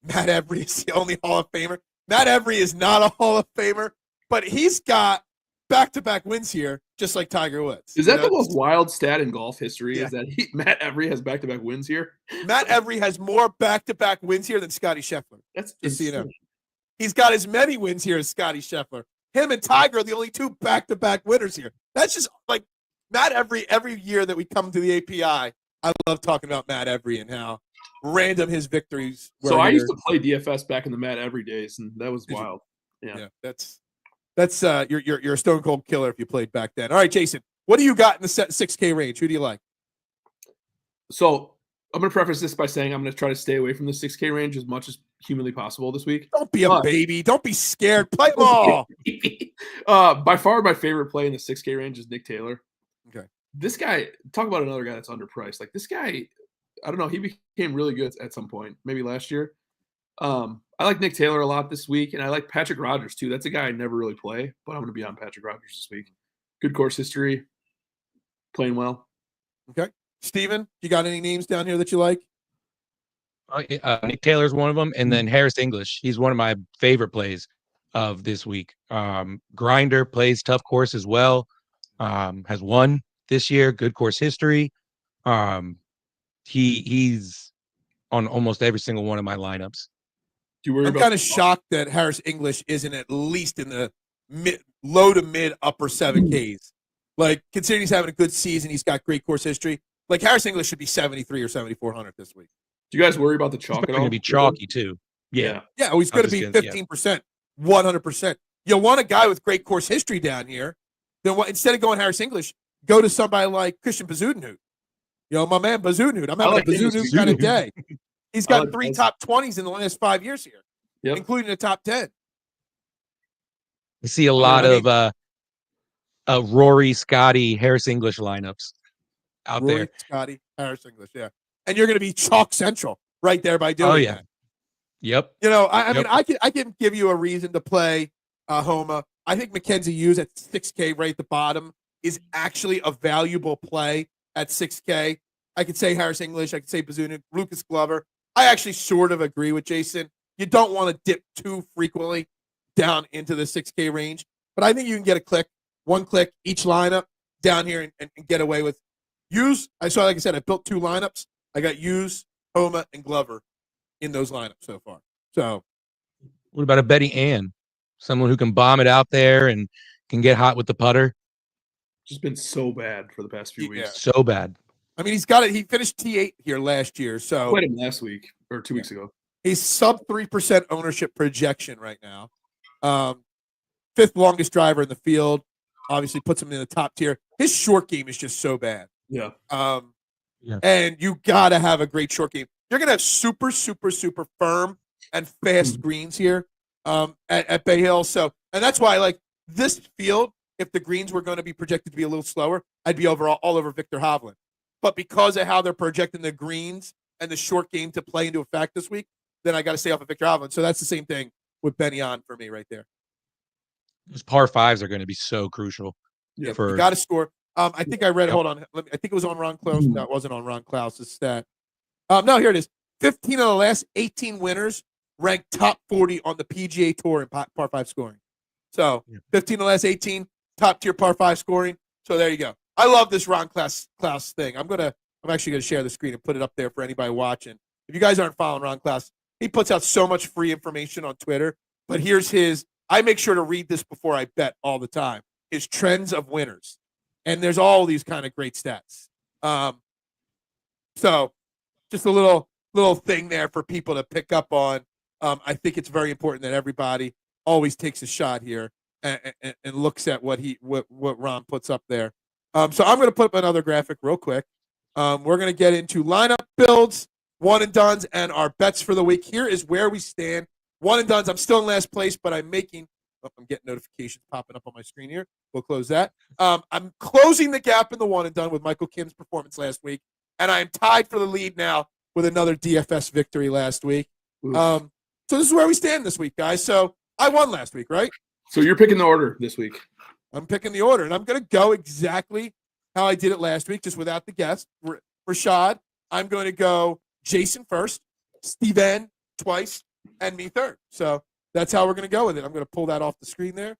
Matt Every is the only Hall of Famer. Matt Every is not a Hall of Famer, but he's got back-to-back wins here, just like Tiger Woods. Is that the most wild stat in golf history? Yeah. Is that Matt Every has back-to-back wins here? Matt Every has more back-to-back wins here than Scottie Scheffler. That's just so you know. He's got as many wins here as Scottie Scheffler. Him and Tiger are the only 2 back-to-back winners here. That's just like Matt Every. Every year that we come to the API, I love talking about Matt Every and how random his victories were. So I used to play DFS back in the Matt Every days, and that was wild. Yeah, that's you're a stone cold killer if you played back then. All right, Jason, what do you got in the 6K range? Who do you like? So I'm going to preface this by saying I'm going to try to stay away from the 6K range as much as humanly possible this week. Don't be a baby. Don't be scared. Play them all. By far, my favorite play in the 6K range is Nick Taylor. Okay. This guy, talk about another guy that's underpriced. Like this guy, I don't know, he became really good at some point, maybe last year. I like Nick Taylor a lot this week, and I like Patrick Rogers too. That's a guy I never really play, but I'm going to be on Patrick Rogers this week. Good course history, playing well. Okay. Steven, you got any names down here that you like? Nick Taylor's one of them, and then Harris English. He's one of my favorite plays of this week. Grinder, plays tough course as well. Has won this year. Good course history. He's on almost every single one of my lineups. I'm kind of shocked that Harris English isn't at least in the low to mid upper 7Ks. Like, considering he's having a good season, he's got great course history. Like, Harris English should be 73 or 7,400 this week. Do you guys worry about the chalk at all? Going to be chalky too. Yeah. Yeah, he's going to be 15%, 100%. You want a guy with great course history down here. Then instead of going Harris English, go to somebody like Christian Bezuidenhout. My man Bezuidenhout. I'm having a Bezuidenhout kind of day. He's got 3 top 20s in the last 5 years here, including a top 10. I see a lot of Rory, Scottie, Harris English lineups out Rory, there. Scottie, Harris English, yeah. And you're going to be chalk central right there by doing that. Yep. I mean, I can give you a reason to play Homa. I think Mackenzie Hughes at 6K right at the bottom is actually a valuable play at 6K. I could say Harris English. I could say Bazuna, Lucas Glover. I actually sort of agree with Jason. You don't want to dip too frequently down into the 6K range, but I think you can get one click each lineup down here and get away with Hughes. Like I said, I built 2 lineups. I got Hughes, Homa, and Glover in those lineups so far. So, what about a Betty Ann? Someone who can bomb it out there and can get hot with the putter. Just been so bad for the past few weeks. So bad. I mean, he's got it. He finished T8 here last year. So played him last week or 2 weeks ago. He's sub 3% ownership projection right now. 5th longest driver in the field. Obviously puts him in the top tier. His short game is just so bad. Yeah. And you got to have a great short game. You're going to have super, super, super firm and fast greens here at Bay Hill. So, and that's why, like, this field, if the greens were going to be projected to be a little slower, I'd be all over Victor Hovland. But because of how they're projecting the greens and the short game to play into effect this week, then I got to stay off of Victor Hovland. So that's the same thing with Benny on for me right there. Those par 5s are going to be so crucial. Yeah, you got to score. I think I read. Hold on. I think it was on Ron Klaus. No, it wasn't on Ron Klaus's stat. No, here it is. 15 of the last 18 winners ranked top 40 on the PGA Tour in par 5 scoring. So 15 of the last 18 top tier par 5 scoring. So there you go. I love this Ron Klaus thing. I'm actually gonna share the screen and put it up there for anybody watching. If you guys aren't following Ron Klaus, he puts out so much free information on Twitter. But here's his. I make sure to read this before I bet all the time. His trends of winners, and there's all these kind of great stats. So just a little thing there for people to pick up on. I think it's very important that everybody always takes a shot here and looks at what Ron puts up there. So I'm going to put up another graphic real quick. We're going to get into lineup builds, one and dones, and our bets for the week. Here is where we stand. One and dones. I'm still in last place, but I'm getting notifications popping up on my screen here. We'll close that. I'm closing the gap in the one and done with Michael Kim's performance last week, and I'm tied for the lead now with another DFS victory last week. So this is where we stand this week, guys. So I won last week, right? So you're picking the order this week. I'm picking the order, and I'm going to go exactly how I did it last week, just without the guest. Rashad, I'm going to go Jason first, Steven twice, and me third. So that's how we're going to go with it. I'm going to pull that off the screen there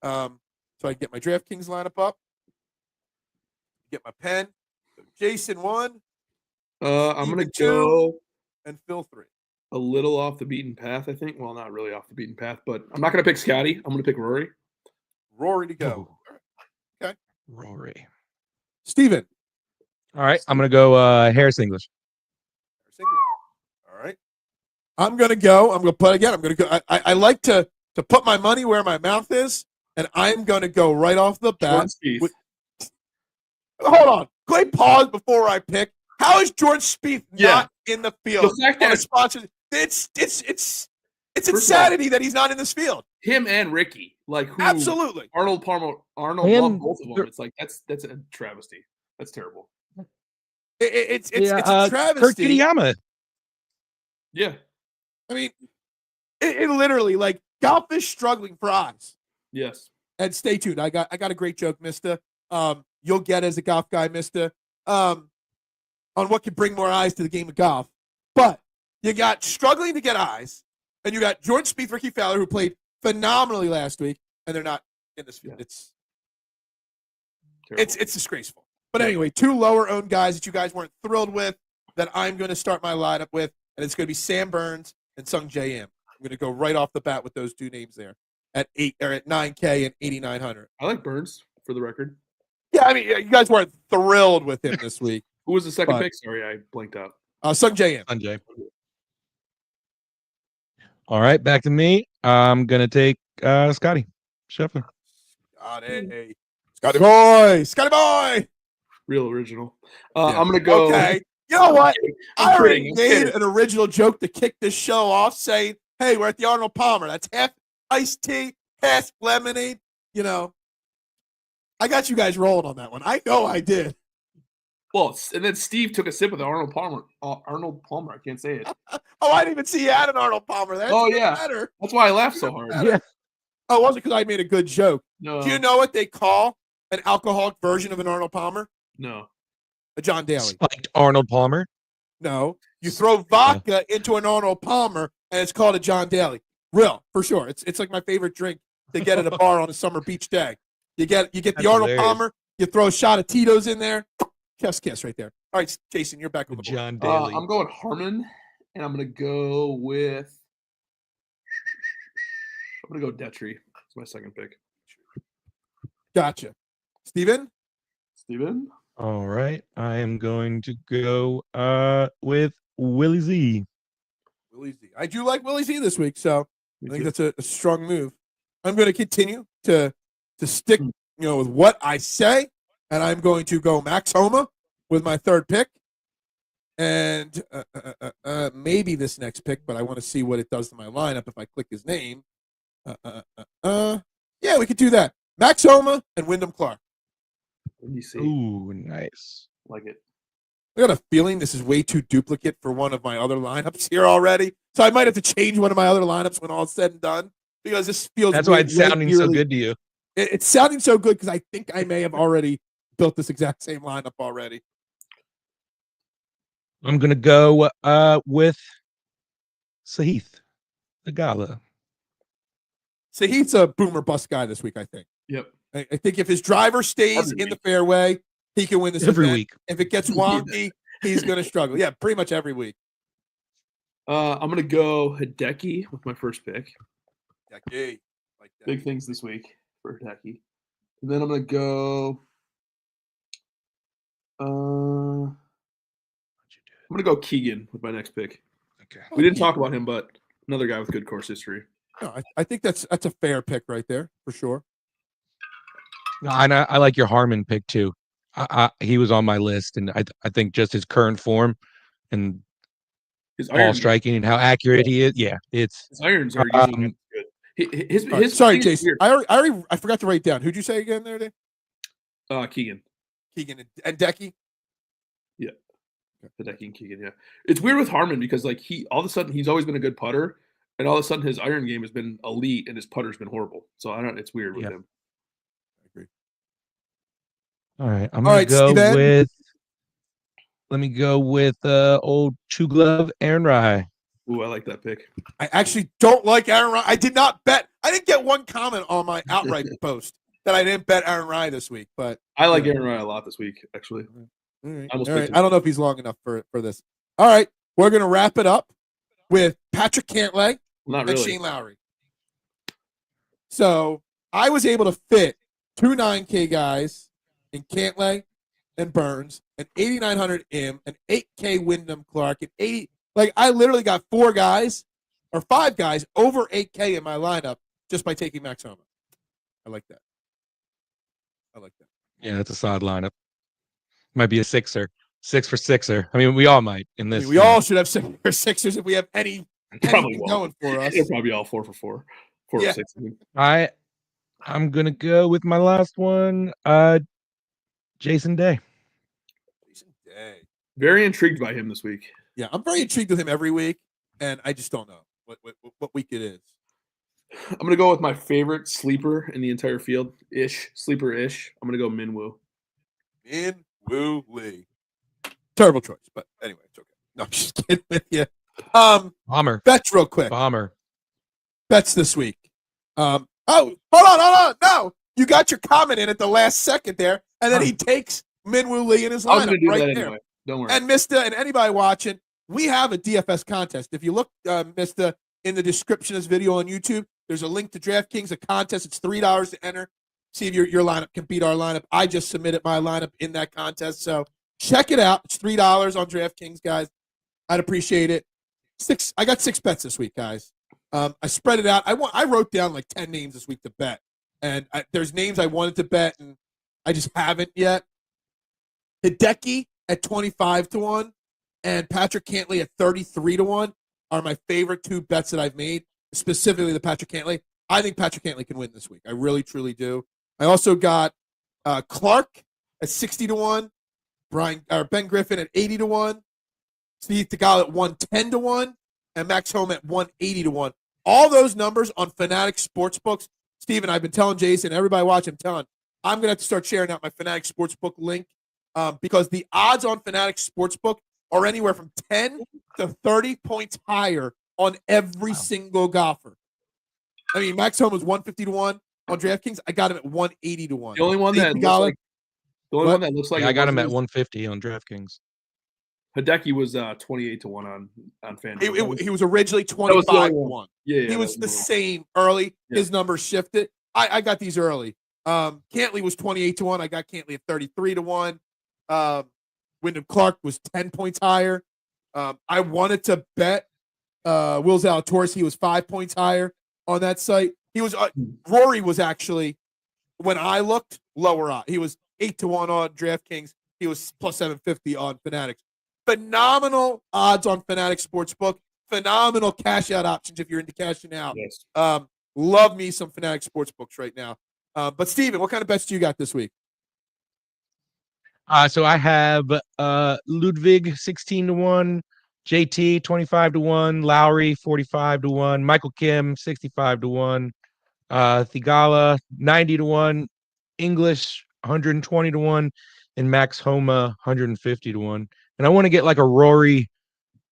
so I can get my DraftKings lineup up, get my pen. So Jason 1. I'm going to go and Phil 3. A little off the beaten path, I think. Well, not really off the beaten path, but I'm not going to pick Scottie. I'm going to pick Rory. Rory to go. Okay. Rory. Steven. All right. I'm going to go Harris English. All right. I'm going to go. I'm going to put again. I'm going to go. I like to put my money where my mouth is, and I'm going to go right off the bat. Hold on. Quick pause before I pick. How is George Spieth not in the field? The fact that sponsor, it's insanity that he's not in this field. Him and Ricky, absolutely. Arnold loved both of them. It's like that's a travesty. That's terrible. It's a travesty. Kurt Kitayama. Yeah. I mean, It literally, like, golf is struggling for eyes. Yes. And stay tuned. I got a great joke, Mister. You'll get as a golf guy, Mister. On what can bring more eyes to the game of golf. But you got struggling to get eyes, and you got Jordan Spieth, Ricky Fowler, who played phenomenally last week, and they're not in this field. Yeah. It's disgraceful. But anyway, 2 lower-owned guys that you guys weren't thrilled with that I'm going to start my lineup with, and it's going to be Sam Burns and Sung J M. I'm going to go right off the bat with those 2 names there at 9K and 8,900. I like Burns, for the record. Yeah, I mean, you guys weren't thrilled with him this week. Who was the second pick? Sorry, I blanked out. Sung J M. Sung J. All right, back to me. I'm gonna take Scottie Scheffler. Scottie boy. Real original. I'm gonna go. Okay. You know what? I already made kidding. an original joke to kick this show off, saying, "Hey, we're at the Arnold Palmer. That's half iced tea, half lemonade." You know, I got you guys rolling on that one. I know I did. Well, and then Steve took a sip of the Arnold Palmer. Arnold Palmer. I can't say it. Oh, I didn't even see you had an Arnold Palmer. That's better. That's why I laughed so hard. Yeah. Oh, it wasn't because I made a good joke. No. Do you know what they call an alcoholic version of an Arnold Palmer? No. A John Daly. Spiked Arnold Palmer. No. You throw vodka into an Arnold Palmer, and it's called a John Daly. Real, for sure. It's like my favorite drink to get at a bar on a summer beach day. You get the Arnold Palmer, you throw a shot of Tito's in there. Chef's kiss right there. All right, Jason, you're back on the board. John Daly. I'm going Harmon, and I'm going to go with. I'm going to go Detry. That's my second pick. Gotcha. Steven? All right. I am going to go with Willie Z. Willie Z. I do like Willie Z this week, so I think that's a strong move. I'm going to continue to stick, with what I say, and I'm going to go Max Homa with my third pick, and maybe this next pick, but I want to see what it does to my lineup if I click his name. Yeah, we could do that. Max Homa and Wyndham Clark. Ooh, nice. Like it. I got a feeling this is way too duplicate for one of my other lineups here already, so I might have to change one of my other lineups when all is said and done, because this feels. That's why it's sounding so good to you. It's sounding so good because I think I may have already built this exact same lineup already. I'm gonna go with Sahith Theegala. Sahith's a boomer bust guy this week, I think. Yep. I think if his driver stays in the fairway, he can win this every event. week. If it gets wonky, he's going to struggle. Yeah, pretty much every week. I'm going to go Hideki with my first pick. Hideki. Like that. Big things this week for Hideki. And then I'm going to go. I'm going to go Keegan with my next pick. Okay. We didn't talk about him, but another guy with good course history. No, I think that's a fair pick right there for sure. No, and I like your Harmon pick too. He was on my list, and I think just his current form and his ball striking and how accurate he is. Yeah, his irons are usually good. His sorry, Jason. I forgot to write down. Who'd you say again there, Dave? Keegan and Decky. Yeah, Hideki and Keegan. Yeah, it's weird with Harmon because like all of a sudden he's always been a good putter, and all of a sudden his iron game has been elite, and his putter's been horrible. So I don't. It's weird with him. All right, I'm gonna go with. Let me go with old Two Glove Aaron Rye. Ooh, I like that pick. I actually don't like Aaron Rye. I did not bet. I didn't get one comment on my outright post that I didn't bet Aaron Rye this week. But I like Aaron Rye a lot this week, actually. All right. I don't know if he's long enough for this. All right, we're gonna wrap it up with Patrick Cantlay and Shane Lowry. So I was able to fit 2 9K guys in Cantlay and Burns, an 8,900 M, an 8K Wyndham Clark, an 80. Like I literally got 4 guys or 5 guys over 8K in my lineup just by taking Max Homa. I like that. Yeah, that's a solid lineup. Might be a sixer, 6 for 6er. I mean, we all might in this. We all should have 6 for 6ers if we have anything going for us. They're probably all 4 for 4, 4 yeah. for 6. I'm gonna go with my last one. Jason Day. Very intrigued by him this week. Yeah, I'm very intrigued with him every week, and I just don't know what week it is. I'm gonna go with my favorite sleeper in the entire field. Sleeper-ish. I'm gonna go Minwoo. Minwoo Lee. Terrible choice, but anyway, it's okay. No, I'm just kidding with you. Bomber. Bets real quick. Bomber. Bets this week. Oh, hold on. No, you got your comment in at the last second there, and then he takes Minwoo Lee in his lineup. I was gonna do right that there. anyway. Don't worry. And Mista and anybody watching, we have a DFS contest. If you look, Mista, in the description of this video on YouTube, there's a link to DraftKings, a contest. It's $3 to enter. See if your lineup can beat our lineup. I just submitted my lineup in that contest, so check it out. It's $3 on DraftKings, guys. I'd appreciate it. I got 6 bets this week, guys. I spread it out. I wrote down like 10 names this week to bet, and there's names I wanted to bet, and I just haven't yet. Hideki at 25-1 and Patrick Cantlay at 33-1 are my favorite 2 bets that I've made, specifically the Patrick Cantlay. I think Patrick Cantlay can win this week. I really, truly do. I also got Clark at 60-1, Ben Griffin at 80-1, Steve Tagal at 110-1, and Max Homa at 180-1. All those numbers on Fanatic Sportsbooks. Steven, I've been telling Jason, everybody watching, I'm going to have to start sharing out my Fanatic Sportsbook link because the odds on Fanatic Sportsbook are anywhere from 10 to 30 points higher on every single golfer. I mean, Max Homa was 150-1 on DraftKings. I got him at 180-1. The only one that looks like I got him at 150 on DraftKings. Hideki was 28-1 on Fanduel. He was originally 25-1. Yeah, he was the same early. Yeah. His numbers shifted. I got these early. Cantlay was 28-1. I got Cantlay at 33-1. Wyndham Clark was 10 points higher. I wanted to bet Will Zalatoris. He was 5 points higher on that site. He was Rory was actually, when I looked, lower on. He was 8-1 on DraftKings. He was plus 750 on Fanatics. Phenomenal odds on Fanatic Sportsbook. Phenomenal cash out options if you're into cashing out. Yes. Love me some Fanatic Sportsbooks right now. But Steven, what kind of bets do you got this week? So I have Ludwig 16-1, JT 25-1, Lowry 45-1, Michael Kim 65-1, Thigala 90-1, English 120-1, and Max Homa 150-1. And I want to get like a Rory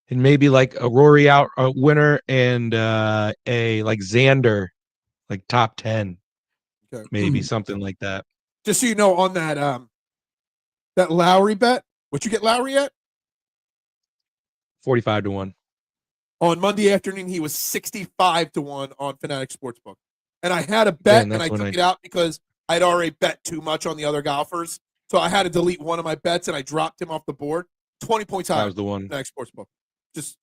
and maybe like a Rory out winner and a like Xander, like top 10, maybe something like that. Just so you know, on that that Lowry bet, what you get Lowry at? 45-1. On Monday afternoon, he was 65-1 on Fanatic Sportsbook. And I had a bet, and I took it out because I'd already bet too much on the other golfers. So I had to delete one of my bets, and I dropped him off the board. 20 points higher. That was the one. Fanatic Sportsbook. Just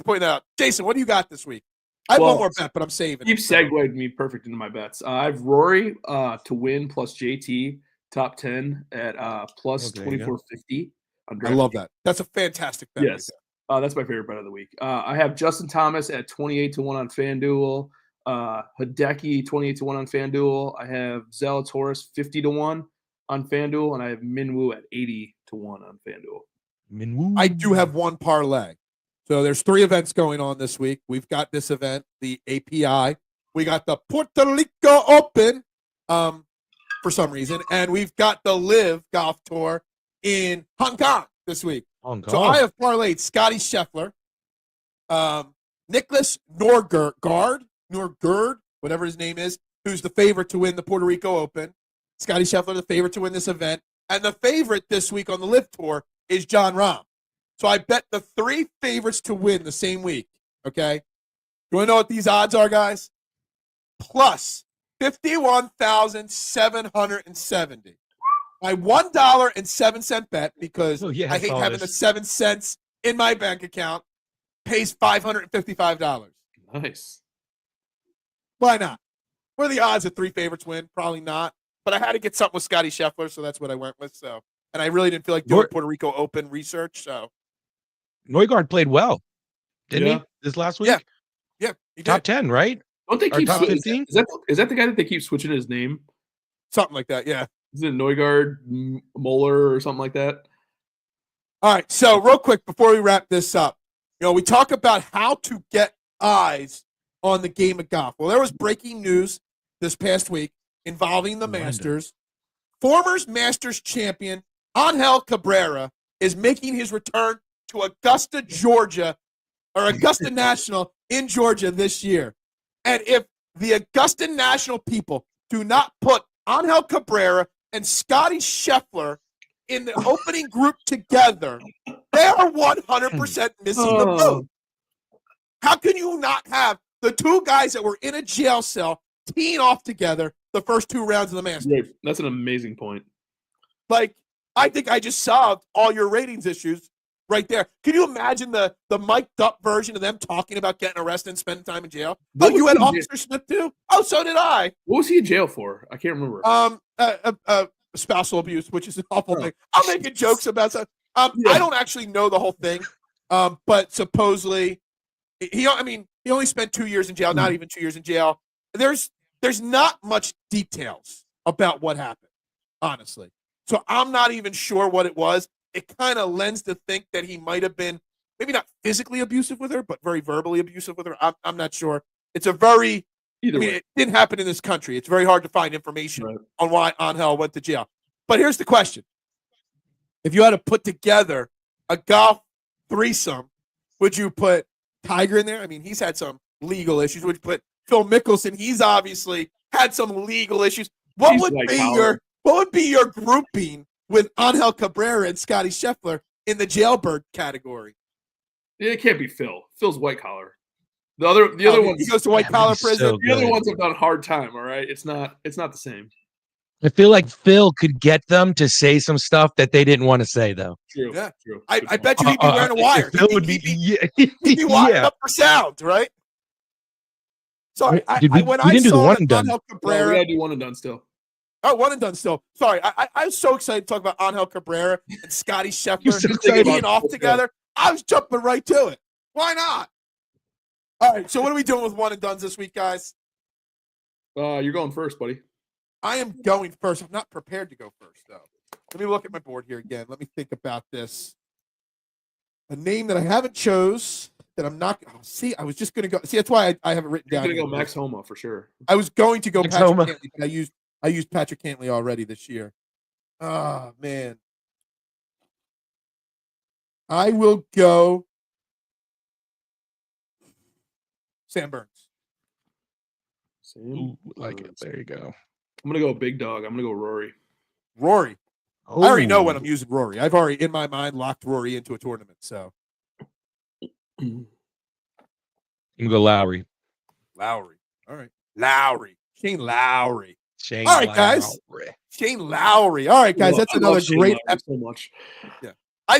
pointing that out. Jason, what do you got this week? I have one more bet, but I'm saving. You've segued me perfect into my bets. I have Rory to win plus JT top 10 at plus 2450. I love that. That's a fantastic bet. Yes. Right, that's my favorite bet of the week. I have Justin Thomas at 28-1 on FanDuel. Hideki 28-1 on FanDuel. I have Zalatoris 50-1 on FanDuel, and I have Minwoo at 80-1 on FanDuel. Minwoo. I do have one parlay. So there's 3 events going on this week. We've got this event, the API. We got the Puerto Rico Open for some reason, and we've got the Live Golf Tour in Hong Kong this week. So I have parlayed Scottie Scheffler, Nicholas Norgard, whatever his name is, who's the favorite to win the Puerto Rico Open. Scottie Scheffler, the favorite to win this event. And the favorite this week on the Live Tour is Jon Rahm. So I bet the 3 favorites to win the same week, okay? You want to know what these odds are, guys? Plus 51,770. My $1.07 bet, because I hate having the 7 cents in my bank account, pays $555. Nice. Why not? What are the odds that 3 favorites win? Probably not. But I had to get something with Scottie Scheffler, so that's what I went with. So, and I really didn't feel like doing Puerto Rico Open research. So, Neugaard played well, didn't he? This last week. Yeah, he did. Top 10, right? Don't they keep top 15? Is that the guy that they keep switching his name? Something like that. Yeah. Is it Neugaard Moeller or something like that? All right. So real quick before we wrap this up, we talk about how to get eyes on the game of golf. Well, there was breaking news this past week involving the Masters. Former Masters champion Angel Cabrera is making his return to Augusta, Georgia, or Augusta National in Georgia this year. And if the Augusta National people do not put Angel Cabrera and Scottie Scheffler in the opening group together, they are 100% missing the boat. How can you not have the two guys that were in a jail cell teeing off together the first 2 rounds of the Masters? That's an amazing point. Like, I think I just solved all your ratings issues right there. Can you imagine the mic'd up version of them talking about getting arrested and spending time in jail? You had Officer Smith too? Oh, so did I. What was he in jail for? I can't remember. Spousal abuse, which is an awful thing. I'm making jokes about that. I don't actually know the whole thing, but supposedly he only spent 2 years in jail, not even 2 years in jail. There's not much details about what happened, honestly. So I'm not even sure what it was. It kind of lends to think that he might have been maybe not physically abusive with her, but very verbally abusive with her. I'm not sure. It's a very it didn't happen in this country. It's very hard to find information on why Angel went to jail. But here's the question. If you had to put together a golf threesome, would you put Tiger in there? I mean, he's had some legal issues. Would you put Phil Mickelson? He's obviously had some legal issues. What would be your grouping with Angel Cabrera and Scottie Scheffler in the jailbird category? It can't be Phil. Phil's white collar. The other ones, he goes to white collar prison. So the other ones have done a hard time. All right, it's not the same. I feel like Phil could get them to say some stuff that they didn't want to say, though. True. I bet you he'd be wearing a wire. Phil would be he'd be wired up for sound, right? Sorry, we didn't do the one and done. Cabrera, we gotta do one and done still. Oh, one and done still. Sorry, I was so excited to talk about Angel Cabrera and Scottie Scheffler so being off together. I was jumping right to it. Why not? All right, so what are we doing with one and dones this week, guys? You're going first, buddy. I am going first. I'm not prepared to go first, though. Let me look at my board here again. Let me think about this. A name that I haven't chose that I'm not. Oh, see, I was just going to go. See, that's why I haven't written down. You're going to go Max Homa for sure. I was going to go Max Patrick Homa. Cantley, but I used Patrick Cantley already this year. Oh, man. I will go Sam Burns. Ooh, like it. There you go. I'm going to go big dog. I'm going to go Rory. Rory. I already know when I'm using Rory. I've already, in my mind, locked Rory into a tournament. So I'm going to go Lowry. Lowry. All right. Lowry. Shane Lowry. Shane All right, Lowry. guys. Shane Lowry. All right, guys. That's another great episode. So much. Yeah.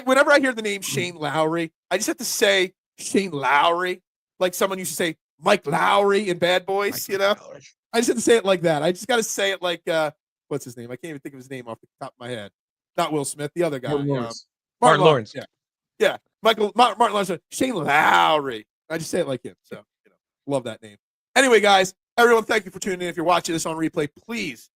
Whenever I hear the name Shane Lowry, I just have to say Shane Lowry, like someone used to say Mike Lowry in Bad Boys. You know, I just have to say it like that. I just got to say it like what's his name? I can't even think of his name off the top of my head. Not Will Smith, the other guy. Martin Lawrence. Yeah. Martin Lawrence. Shane Lowry. I just say it like him. So love that name. Anyway, guys, everyone, thank you for tuning in. If you're watching this on replay, please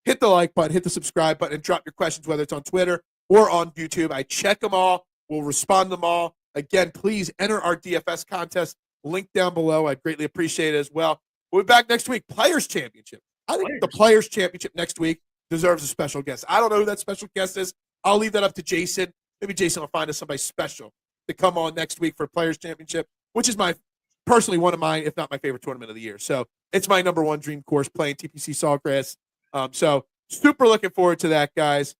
hit the like button, hit the subscribe button, and drop your questions, whether it's on Twitter or on YouTube. I check them all. We'll respond to them all. Again, please enter our DFS contest. Link down below. I'd greatly appreciate it as well. We'll be back next week. Players Championship. I think the Players Championship next week deserves a special guest. I don't know who that special guest is. I'll leave that up to Jason. Maybe Jason will find us somebody special to come on next week for Players Championship, which is personally one of mine, if not my favorite tournament of the year. So it's my number one dream course, playing TPC Sawgrass. So super looking forward to that, guys.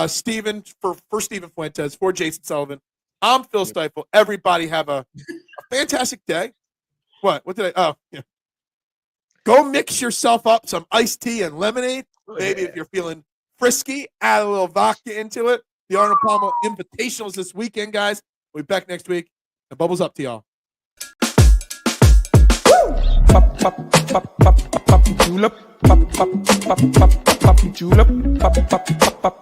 Steven, for Steven Fuentes, for Jason Sullivan, I'm Phil Stiefel. Everybody have a fantastic day. What did I? Oh, yeah. Go mix yourself up some iced tea and lemonade. Maybe if you're feeling frisky, add a little vodka into it. The Arnold Palmer Invitationals this weekend, guys. We'll be back next week. And bubbles up to y'all. Pop, pop, pop, pop, pop, julep. Pop, pop, pop, pop, pop, julep. Pop, pop, pop, pop.